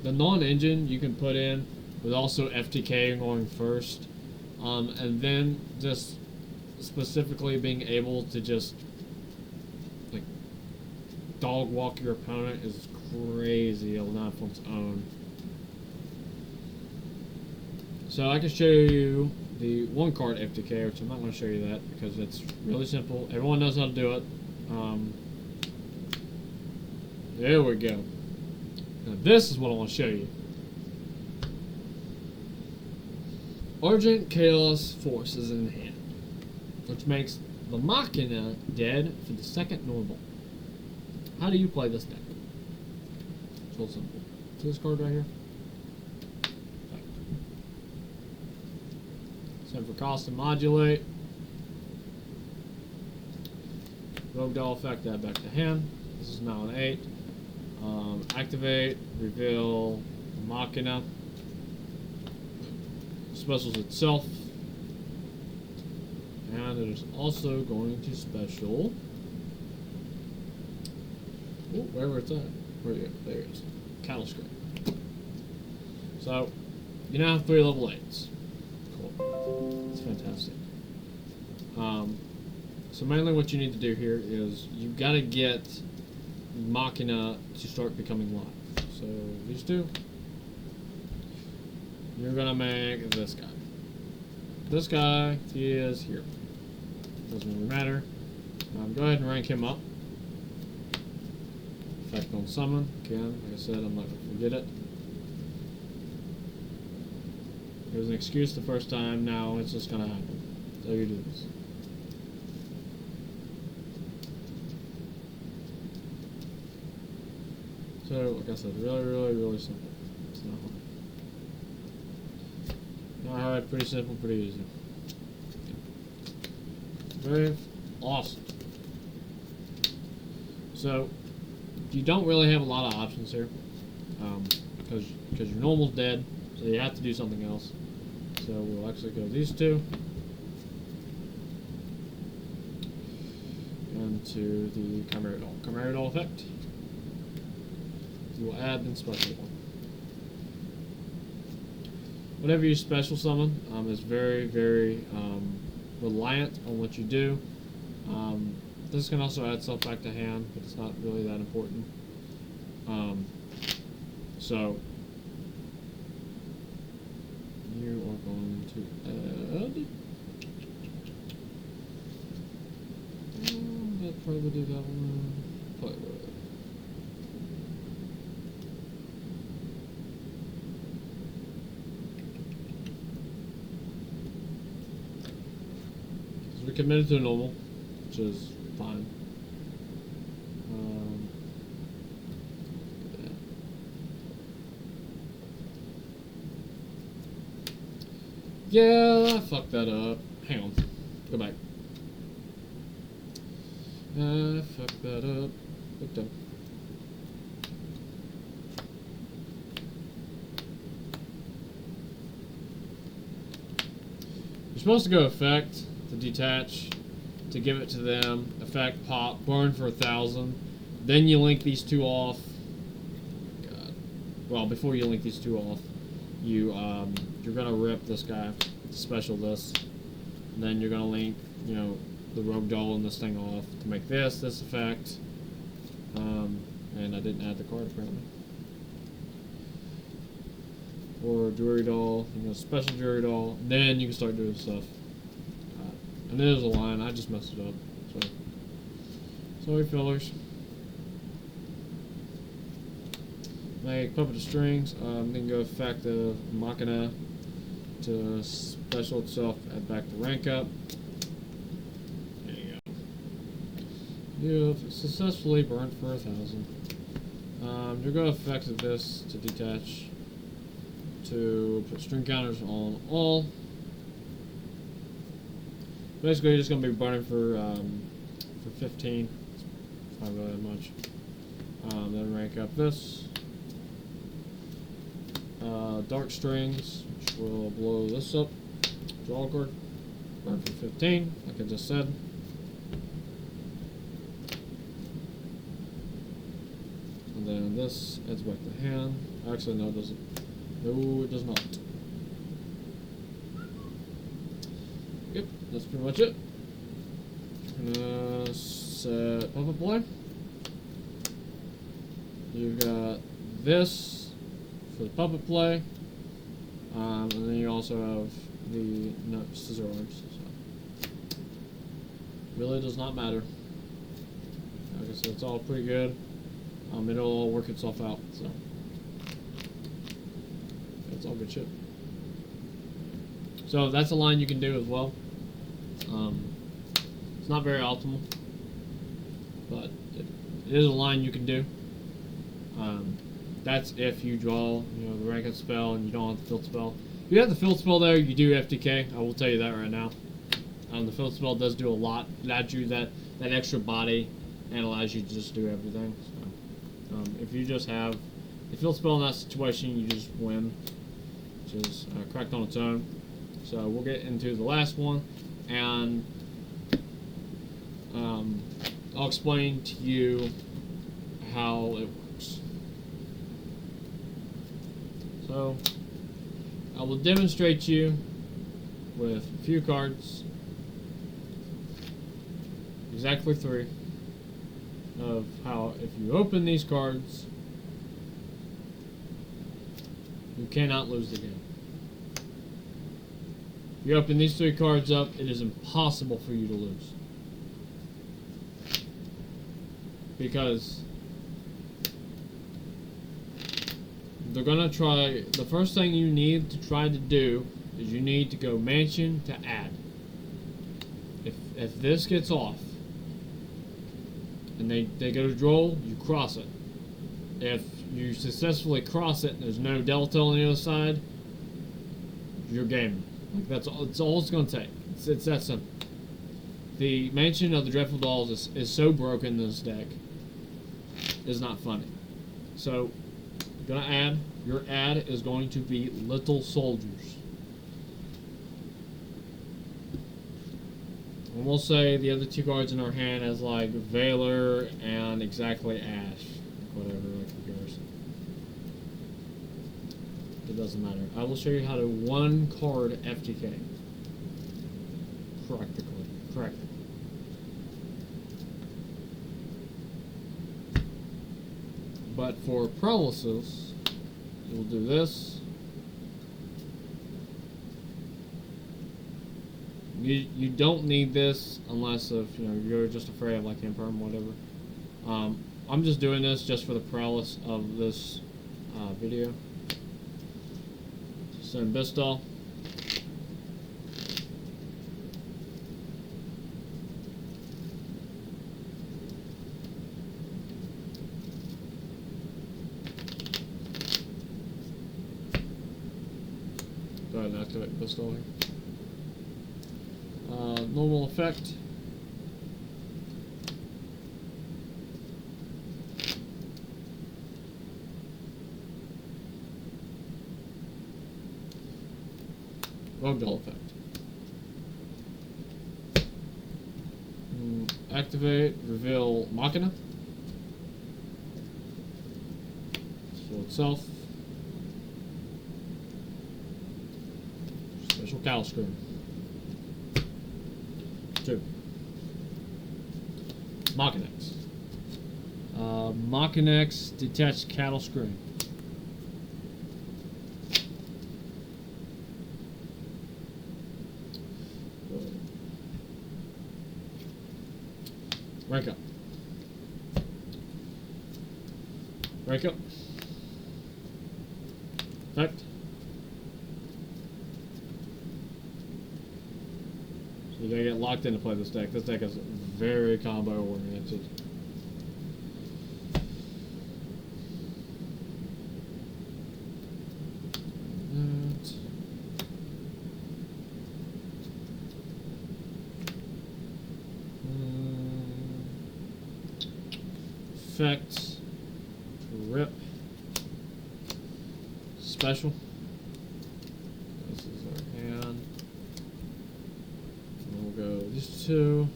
The non-engine you can put in with also FTK going first, and then just specifically being able to just like dog walk your opponent is crazy on its own. So I can show you the 1-card FTK, which I'm not going to show you that because it's really simple. Everyone knows how to do it. There we go. Now this is what I want to show you. Argent Chaos Force is in hand, which makes the Machina dead for the second normal. How do you play this deck? It's real simple. See this card right here? Send for cost and modulate. Rogue Doll effect, that back to hand. This is now an 8. Activate, reveal Machina. Specials itself. And it is also going to special. Oh, wherever it's at. Where you go? There it is. Cattle Scrape. So, you now have 3 level 8s. Cool. It's fantastic. So mainly what you need to do here is you've got to get Machina to start becoming live. So these two, you're going to make this guy. This guy is here. Doesn't really matter. Go ahead and rank him up. Effect on summon. Again, like I said, I'm not going to forget it. It was an excuse the first time, now it's just going to happen. So you do this. So, like I said, really simple. It's not hard. Not hard, pretty simple, pretty easy. Very awesome. So, you don't really have a lot of options here. Because your normal's dead, so you have to do something else. So, we'll actually go these two. Into the Chimera Doll. Chimera Doll effect. You will add the special one. Whatever you special summon is very reliant on what you do. This can also add stuff back to hand, but it's not really that important. So you are going to add. That probably do that one. Probably would. We're committed to normal, which is fine. Yeah, I fucked that up. Hang on. Go back. I fucked that up. Looked up. You're supposed to go effect to detach, to give it to them, effect, pop, burn for 1,000. Then you link these two off. God. Well, before you link these two off, you're gonna rip this guy, special this, and then you're gonna link, the Rogue Doll and this thing off to make this effect. And I didn't add the card apparently. Or Jewelry Doll, special Jewelry Doll, and then you can start doing stuff. And there's a line, I just messed it up. Sorry, fillers. Make puppet of strings, then go effective Machina to special itself, add back the rank up. There you go. You've successfully burned for 1,000. You're going to effective this to detach, to put string counters on all. Basically, you're just going to be burning for 15. It's not really that much. Then rank up this. Dark strings, which will blow this up. Draw a card. Burn for 15, like I just said. And then this adds back the hand. Actually, no, it doesn't. No, it does not. Yep, that's pretty much it. Gonna set puppet play. You've got this for the puppet play, and then you also have the scissor arms. So really does not matter. Like I said, it's all pretty good. It'll all work itself out. So it's all good shit. So that's a line you can do as well. It's not very optimal, but it is a line you can do. That's if you draw, the rank up spell and you don't have the field spell. If you have the field spell there, you do FTK. I will tell you that right now. The field spell does do a lot. It adds you that extra body and allows you to just do everything. So, if you just have the field spell in that situation, you just win, which is correct on its own. So we'll get into the last one, and I'll explain to you how it works. So I will demonstrate you with a few cards, exactly 3, of how if you open these cards, you cannot lose the game. If you open these 3 cards up, it is impossible for you to lose. Because they're gonna try. The first thing you need to try to do is you need to go mansion to add. If this gets off and they go to draw, you cross it. If you successfully cross it and there's no delta on the other side, you're gaming. Like that's all it's gonna take. It's that simple. The mansion of the Dreadful Dolls is so broken in this deck. It's not funny. So you're gonna add. Your add is going to be Little Soldiers. And we'll say the other 2 cards in our hand as like Valor and exactly Ash. Whatever, like comparison. It doesn't matter. I will show you how to 1 card FTK. Correctly. But for paralysis, you'll do this. You don't need this unless if you're just afraid of like Imperm or whatever. I'm just doing this just for the paralysis of this video. Send Bistal. Go ahead and activate Bistal here. Normal effect. Ragdoll effect. Activate, reveal Machina. For itself. Special Cattle Scream. 2. Machinex. Machinex, detached Cattle Scream. Rank up. Rank up. Effect. So you're gonna get locked in to play this deck. This deck is very combo oriented. Effect, rip, special. This is our hand. And we'll go these 2.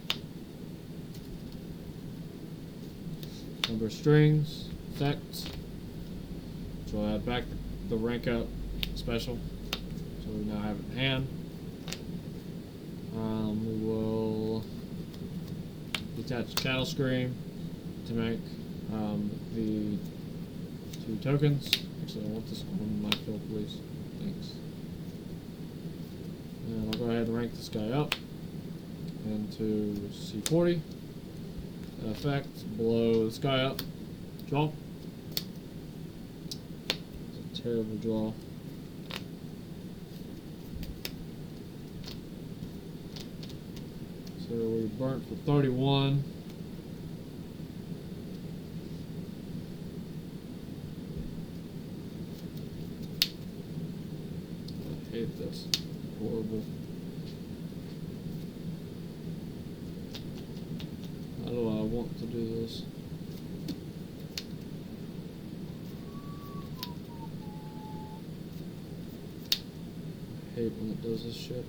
Number of strings, effect. So I'll add back the rank up special. So we now have it in hand. We will detach Cattle Scream to make the 2 tokens. Actually, I want this on my field, please. Thanks. And I'll go ahead and rank this guy up into C40. Effect, blow this guy up. Draw. It's a terrible draw. So we burnt for 31. I hate this. Horrible. How do I want to do this? I hate when it does this shit.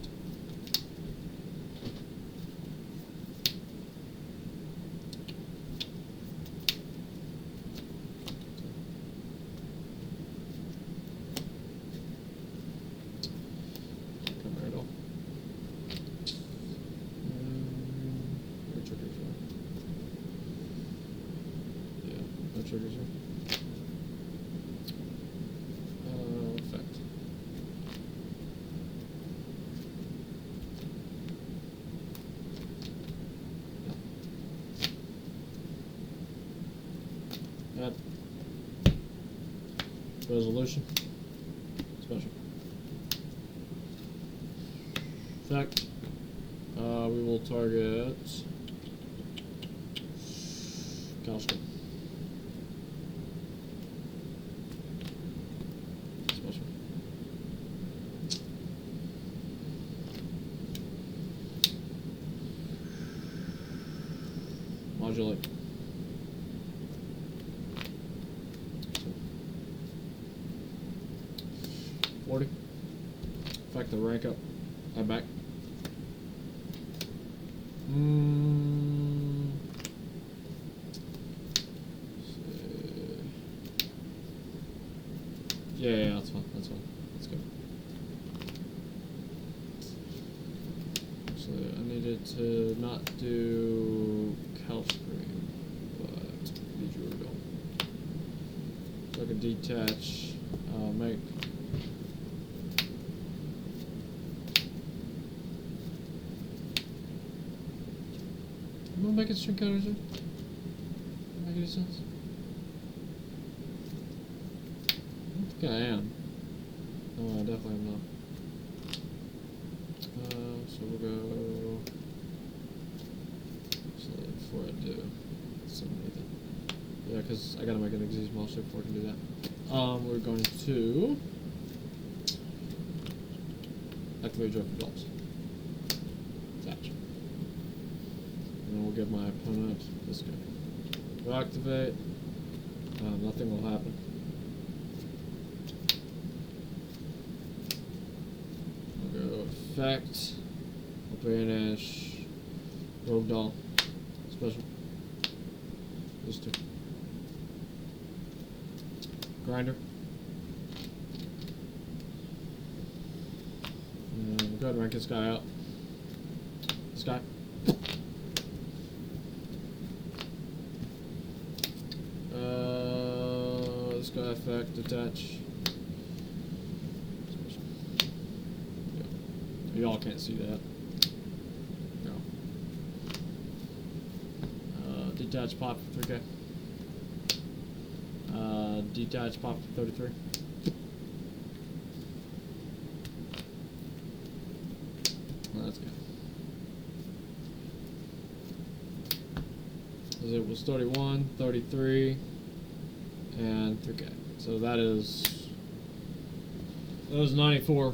Triggers here. Effect. Add. Resolution. Special. Effect. We will target Calstrom. Modulate. 40. Effect the rank up. Add back. Yeah, that's fine. That's fine. That's good. So I needed to not do Calstream, but Visual. So I can detach, make. Am I making string counters here? Make any sense? I think I am. No, I definitely am not. So we'll go. So before I do anything, yeah, because I gotta make an exist model shape before I can do that. We're going to activate joyful dolls. Attach. And then we'll give my opponent this guy. We'll activate. Nothing will happen. We'll go effect. Banish. Rogue doll. Special. These two. Grinder. And we'll go ahead and rank this guy out. This guy. This guy effect, attach. Yeah. Y'all can't see that. No. Detach pop for 3K. Detach pop for 33. Well, that's good. Because it was 31, 33, and 3K. So that is 94.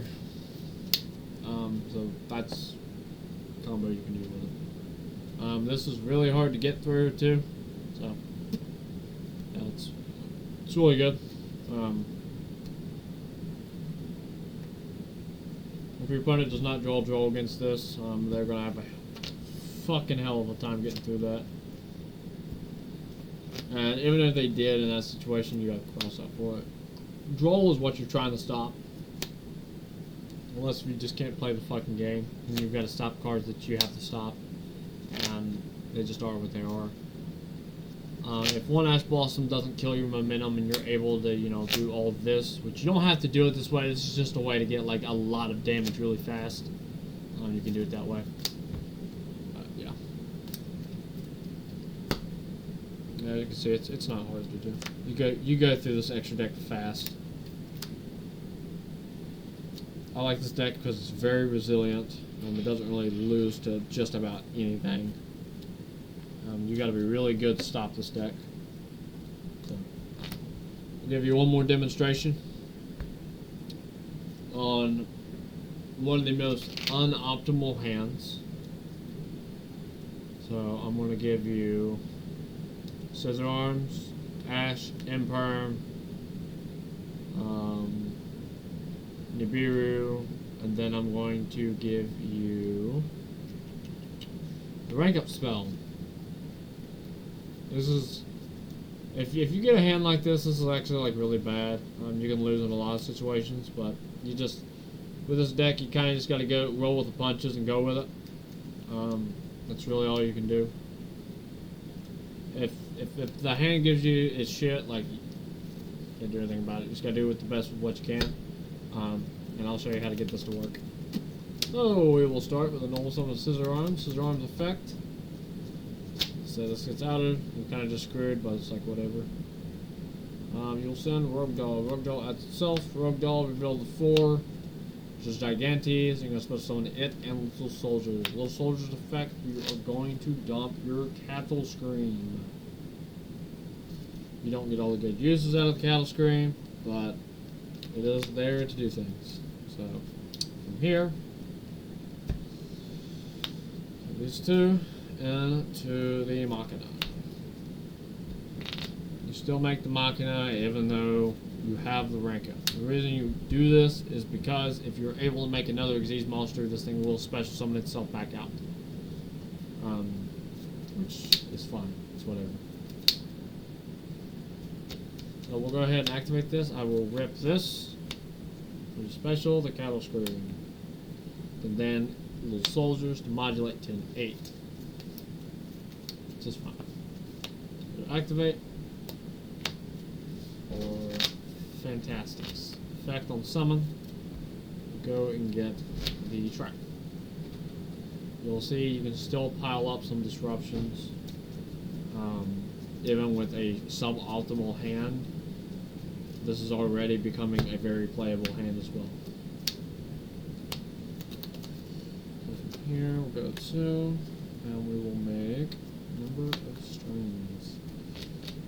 So that's a combo you can do with it. This is really hard to get through too. So yeah, it's really good. If your opponent does not draw against this, they're gonna have a fucking hell of a time getting through that. And even if they did in that situation, you gotta cross out for it. Draw is what you're trying to stop. Unless you just can't play the fucking game, and you've got to stop cards that you have to stop, and they just are what they are. If one Ash Blossom doesn't kill your momentum and you're able to, you know, do all of this, which you don't have to do it this way, this is just a way to get like a lot of damage really fast. You can do it that way. Yeah. Yeah, you can see it's not hard to do. You go through this extra deck fast. I like this deck because it's very resilient. It doesn't really lose to just about anything. You got to be really good to stop this deck. So, I'll give you one more demonstration on one of the most unoptimal hands. So I'm going to give you Scissor Arms, Ash, Imperm, Nibiru, and then I'm going to give you the Rank Up spell. This is, if you get a hand like this is actually like really bad. You can lose in a lot of situations, but you just, with this deck, you kind of just got to go roll with the punches and go with it. That's really all you can do. If the hand gives you its shit, like, you can't do anything about it. You just got to do with the best of what you can. And I'll show you how to get this to work. So we will start with a normal summon of Scissor Arms. Scissor Arms effect. So this gets outed. You're kind of just screwed, but it's like whatever. You'll send Rogue Doll. Rogue Doll adds itself. Rogue Doll revealed to 4. Which is Gigantes. You're going to supposed to summon it and Little Soldiers. Little Soldiers effect. You are going to dump your Cattle Scream. You don't get all the good uses out of the Cattle Scream, but it is there to do things. So from here, these two into the Machina. You still make the Machina even though you have the rank up. The reason you do this is because if you're able to make another Xyz monster, this thing will special summon itself back out. Which is fine. It's whatever. So we'll go ahead and activate this. I will rip this. For special, the Cattle Scream. And then Little Soldiers to modulate to an 8. Just fine. Activate. Or Fantastics. Effect on summon. Go and get the trap. You'll see you can still pile up some disruptions. Even with a suboptimal hand, this is already becoming a very playable hand as well. So from here we'll go to, and we will make number of strings.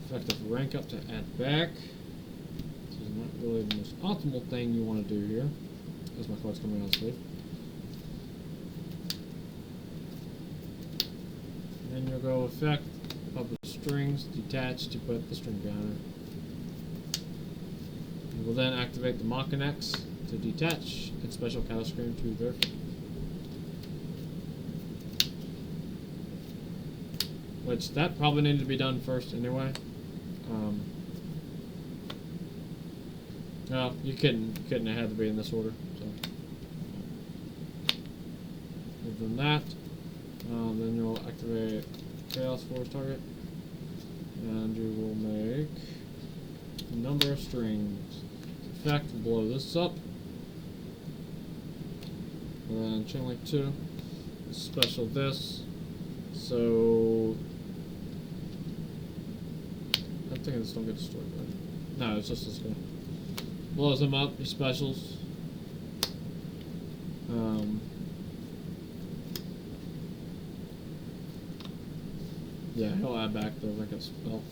Effective rank up to add back. This is not really the most optimal thing you want to do here. As my card's coming out of sleeve. And then you'll go effect of the strings detached to put the string counter. You will then activate the Machinax to detach its special Cattle Scream to their feet. Which that probably needed to be done first anyway. No, you couldn't have had to be in this order. So, other than that, then you'll activate Chaos Force target, and you will make a number of strings. Effect, blow this up, and then chain link 2, special this. So I'm thinking this don't get destroyed, right? No, it's just this guy. Blows them up, he specials. Yeah, he'll add back the Rank Up spell.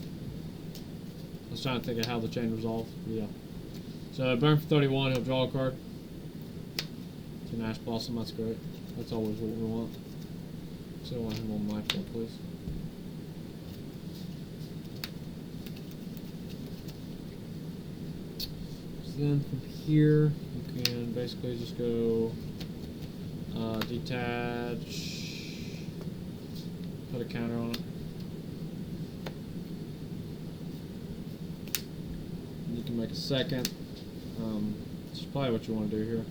I was trying to think of how the chain resolved. Yeah. So burn for 31, he'll draw a card. It's an Ash Blossom, that's great. That's always what we want. So I want him on my field, please. So then from here, you can basically just go detach, put a counter on it. You can make a second. This is probably what you want to do here.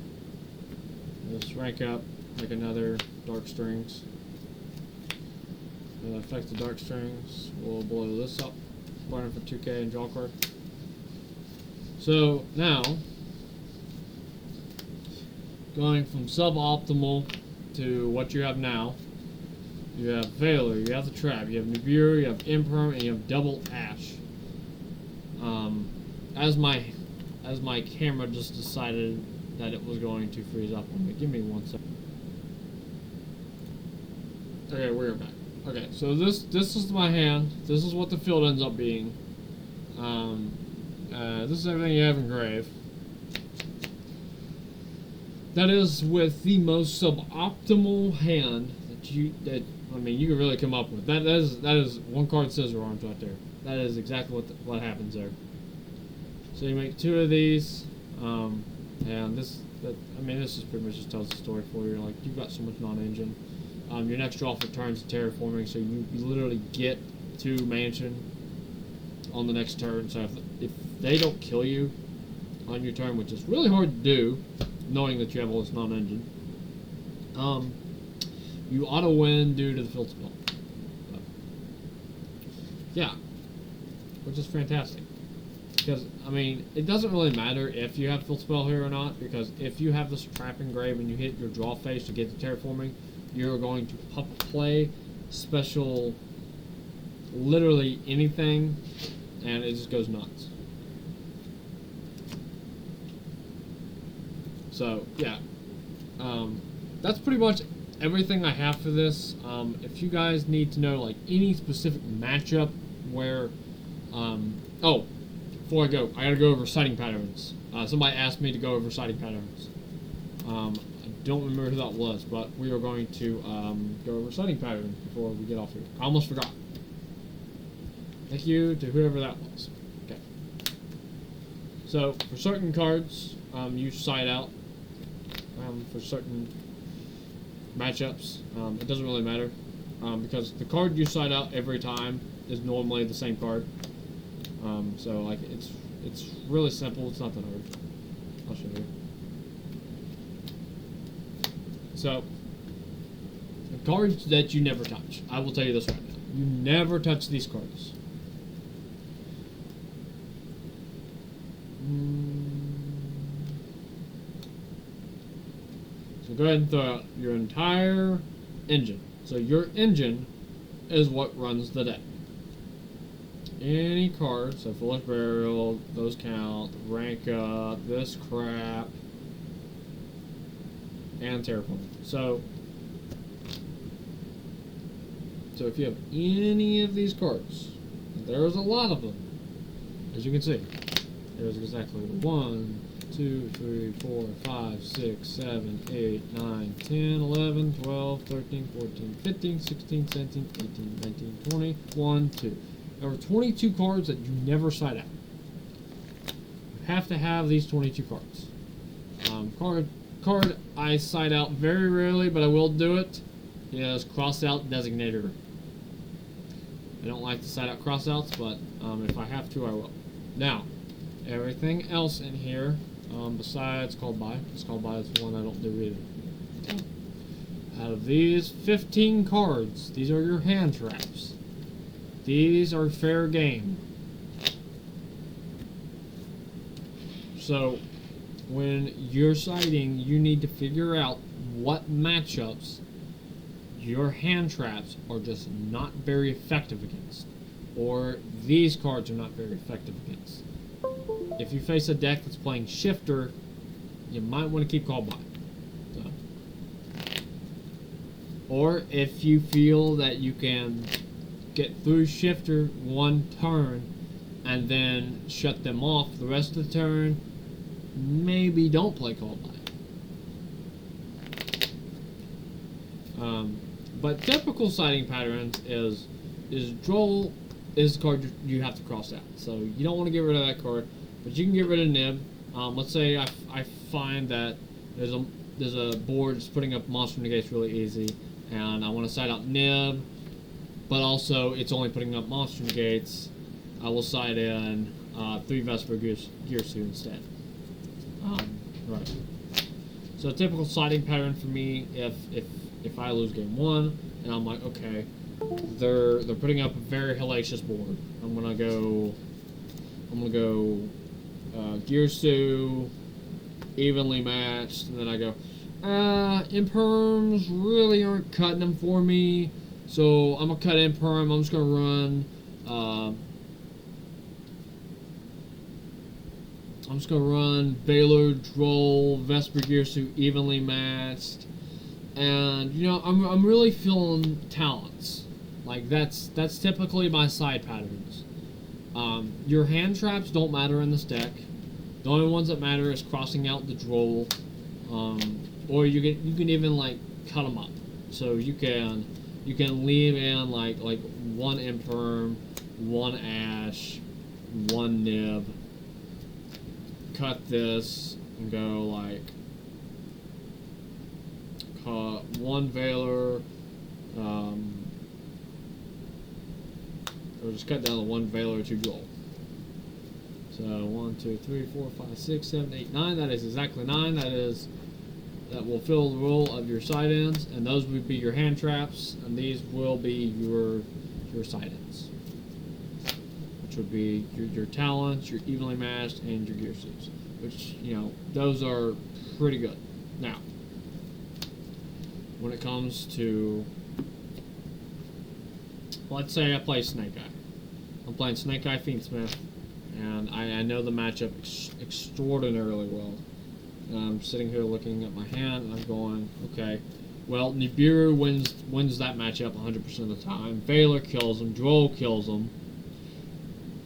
Just rank up, make another Dark Strings. Affect the Dark Strings. We'll blow this up, burn for 2k and draw a card. So now, going from suboptimal to what you have now, you have Veiler, you have the Trap, you have Nibiru, you have Imperm, and you have Double Ash. As my camera just decided that it was going to freeze up on me. Give me 1 second. Okay, we're back. Okay, so this is my hand. This is what the field ends up being. This is everything you have engraved. That is with the most suboptimal hand you can really come up with. That is one card scissor arms right there. That is exactly what happens there. So you make 2 of these, and this just pretty much just tells the story for you. Like, you've got so much non-engine. Your next draw for turns is terraforming, so you literally get to mansion on the next turn. So if they don't kill you on your turn, which is really hard to do, knowing that you have all this non-engine, you auto win due to the field spell. So, yeah, which is fantastic. Because, it doesn't really matter if you have field spell here or not, because if you have this trap engraved and you hit your draw phase to get the terraforming, you're going to play special, literally anything, and it just goes nuts. So, yeah. That's pretty much everything I have for this. If you guys need to know, like, any specific matchup where, oh, before I go, I gotta go over sighting patterns. Somebody asked me to go over sighting patterns. I don't remember who that was, but we are going to go over sighting patterns before we get off here. I almost forgot. Thank you to whoever that was. Okay. So, for certain cards, you sight out. For certain matchups, it doesn't really matter, because the card you sight out every time is normally the same card. So like it's really simple. It's not that hard. I'll show you. So the cards that you never touch. I will tell you this right now. You never touch these cards. So go ahead and throw out your entire engine. So your engine is what runs the deck. Any card, so Foolish Burial, those count, Rank Up, this crap, and Terraforming. So if you have any of these cards, there's a lot of them, as you can see. There's exactly 1, 2, 3, 4, 5, 6, 7, 8, 9, 10, 11, 12, 13, 14, 15, 16, 17, 18, 19, 20, 1, 2. There are 22 cards that you never sight out. You have to have these 22 cards. Card I sight out very rarely, but I will do it, is Crossout Designator. I don't like to sight out crossouts, but if I have to, I will. Now, everything else in here, besides Called By, because Called By is the one I don't do either. Out of these 15 cards, these are your hand traps. These are fair game. So, when you're sighting, you need to figure out what matchups your hand traps are just not very effective against, or these cards are not very effective against. If you face a deck that's playing Shifter, you might want to keep Called By. So. Or if you feel that you can get through Shifter one turn and then shut them off the rest of the turn, maybe don't play Called By. But typical sighting patterns is Droll is the card you have to cross out. So you don't want to get rid of that card, but you can get rid of Nib. Let's say I find that there's a board that's putting up monster negates really easy, and I want to sight out Nib, but also it's only putting up monster negates. I will sight in 3 Vesper Gearsu instead. Right. So a typical sighting pattern for me, if I lose game 1 and I'm like, okay, they're putting up a very hellacious board. I'm gonna go Gearsu, evenly matched, and then I go, Imperms really aren't cutting them for me, so I'm gonna cut Imperm. I'm just gonna run I'm just gonna run Baylor, Droll, Vesper Gear Suit, evenly matched, and you know I'm really feeling talents. Like that's typically my side patterns. Your hand traps don't matter in this deck. The only ones that matter is crossing out the Droll, or you can even like cut them up. So you can leave in like one Imperm, one Ash, one Nib. Cut this and go like one Valor, or just cut down to one Valor, two Droll. So 1, 2, 3, 4, 5, 6, 7, 8, 9. That is exactly 9. That will fill the role of your side ends, and those would be your hand traps, and these will be your side ends, which would be your talents, your evenly matched, and your gear suits. Which, you know, those are pretty good. Now, when it comes to, let's say I play Snake Eye. I'm playing Snake Eye Fiendsmith, and I know the matchup extraordinarily well. And I'm sitting here looking at my hand, and I'm going, okay, well, Nibiru wins that matchup 100% of the time. Valor kills him. Droll kills him.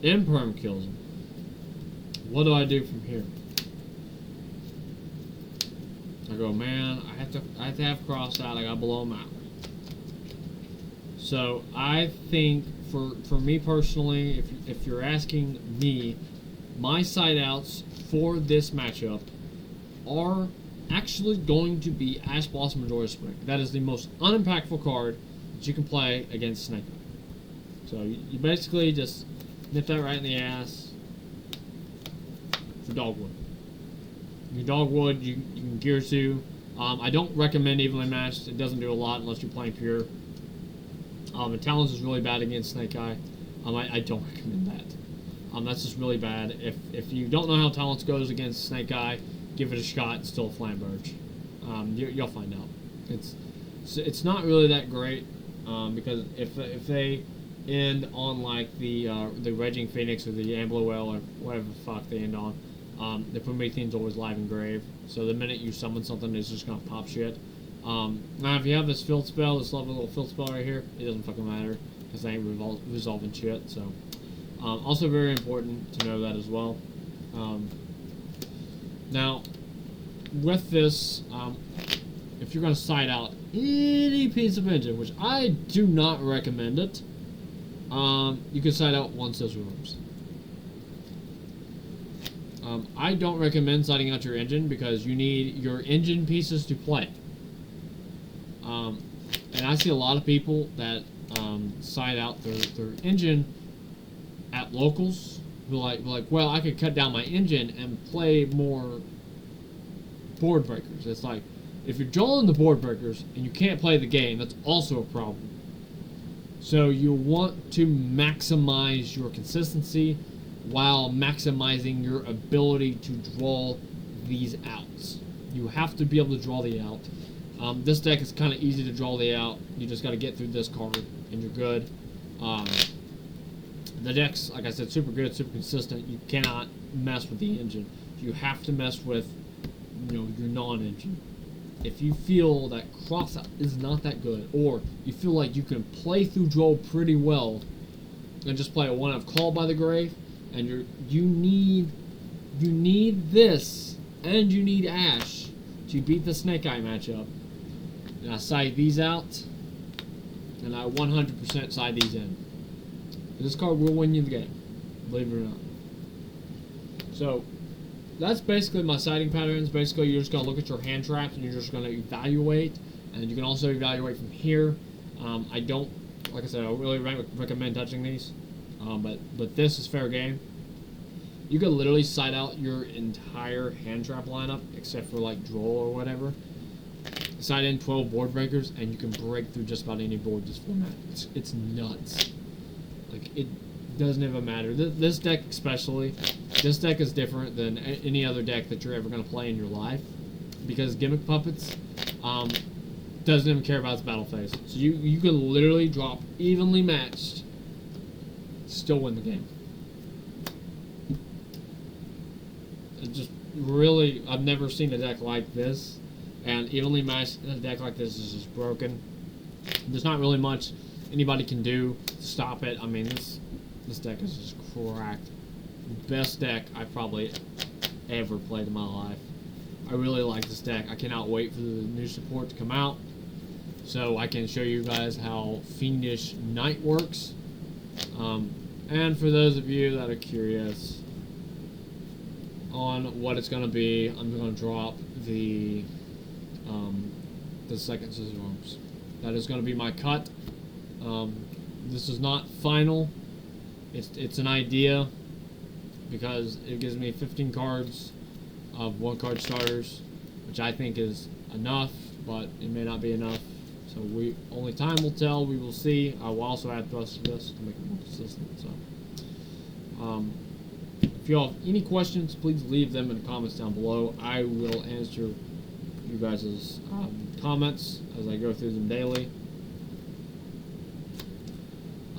Imperm kills him. What do I do from here? I go, man, I have to have crossed out. I gotta blow him out. So I think for me personally, if you're asking me, my side outs for this matchup are actually going to be Ash Blossom Majora Spring. That is the most unimpactful card that you can play against Snake Eye. So you basically just nip that right in the ass for Dogwood. Your Dogwood, you can Gear Suit. I don't recommend evenly matched. It doesn't do a lot unless you're playing pure. And Talons is really bad against Snake Eye. I don't recommend that. That's just really bad. If you don't know how Talons goes against Snake Eye, give it a shot. It's still a Flamberge. You'll find out. It's not really that great because if they end on like the Raging Phoenix or the Ambler-Well or whatever the fuck they end on, the Promethean's always live and grave. So the minute you summon something, it's just gonna pop shit. Now if you have this field spell, this lovely little field spell right here, it doesn't fucking matter because they ain't resolving shit. So also very important to know that as well. Now with this, if you're gonna side out any piece of engine, which I do not recommend it, you can side out one Scissor Rooms. I don't recommend siding out your engine because you need your engine pieces to play. And I see a lot of people that side out their engine at locals who like, well, I could cut down my engine and play more board breakers. It's like, if you're drawing the board breakers and you can't play the game, that's also a problem. So you want to maximize your consistency while maximizing your ability to draw these outs. You have to be able to draw the out. This deck is kind of easy to draw the out. You just got to get through this card and you're good. The deck's, like I said, super good, super consistent. You cannot mess with the engine. You have to mess with, you know, your non-engine. If you feel that cross-out is not that good, or you feel like you can play through Droll pretty well and just play a one-of Call by the Grave, and you need this and you need Ash to beat the Snake Eye matchup. And I side these out, and I 100% side these in. This card will win you the game, believe it or not. So that's basically my siding patterns. Basically, you're just going to look at your hand traps and you're just going to evaluate. And you can also evaluate from here. I don't, like I said, I don't really recommend touching these. But this is fair game. You could literally side out your entire hand trap lineup, except for like Droll or whatever. Side in 12 board breakers, and you can break through just about any board this format. It's nuts. Like, it doesn't even matter. This deck especially, this deck is different than any other deck that you're ever going to play in your life, because Gimmick Puppets doesn't even care about its battle phase. So you can literally drop evenly matched, still win the game. I've never seen a deck like this, and evenly matched a deck like this is just broken. There's not really much anybody can do to stop it. I mean, this deck is just cracked. Best deck I've probably ever played in my life. I really like this deck. I cannot wait for the new support to come out so I can show you guys how Fiendish Knight works. And for those of you that are curious on what it's going to be, I'm going to drop the second Scissor Arms. That is going to be my cut. This is not final. It's an idea because it gives me 15 cards of 1-card starters, which I think is enough, but it may not be enough. So only time will tell. We will see. I will also add thrust to this to make it more consistent. So, if you all have any questions, please leave them in the comments down below. I will answer you guys' comments as I go through them daily.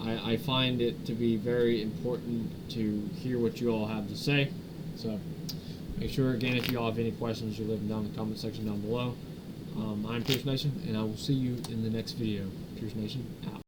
I find it to be very important to hear what you all have to say. So make sure, again, if you all have any questions, you leave them down in the comment section down below. I'm Pierce Nation, and I will see you in the next video. Pierce Nation, out.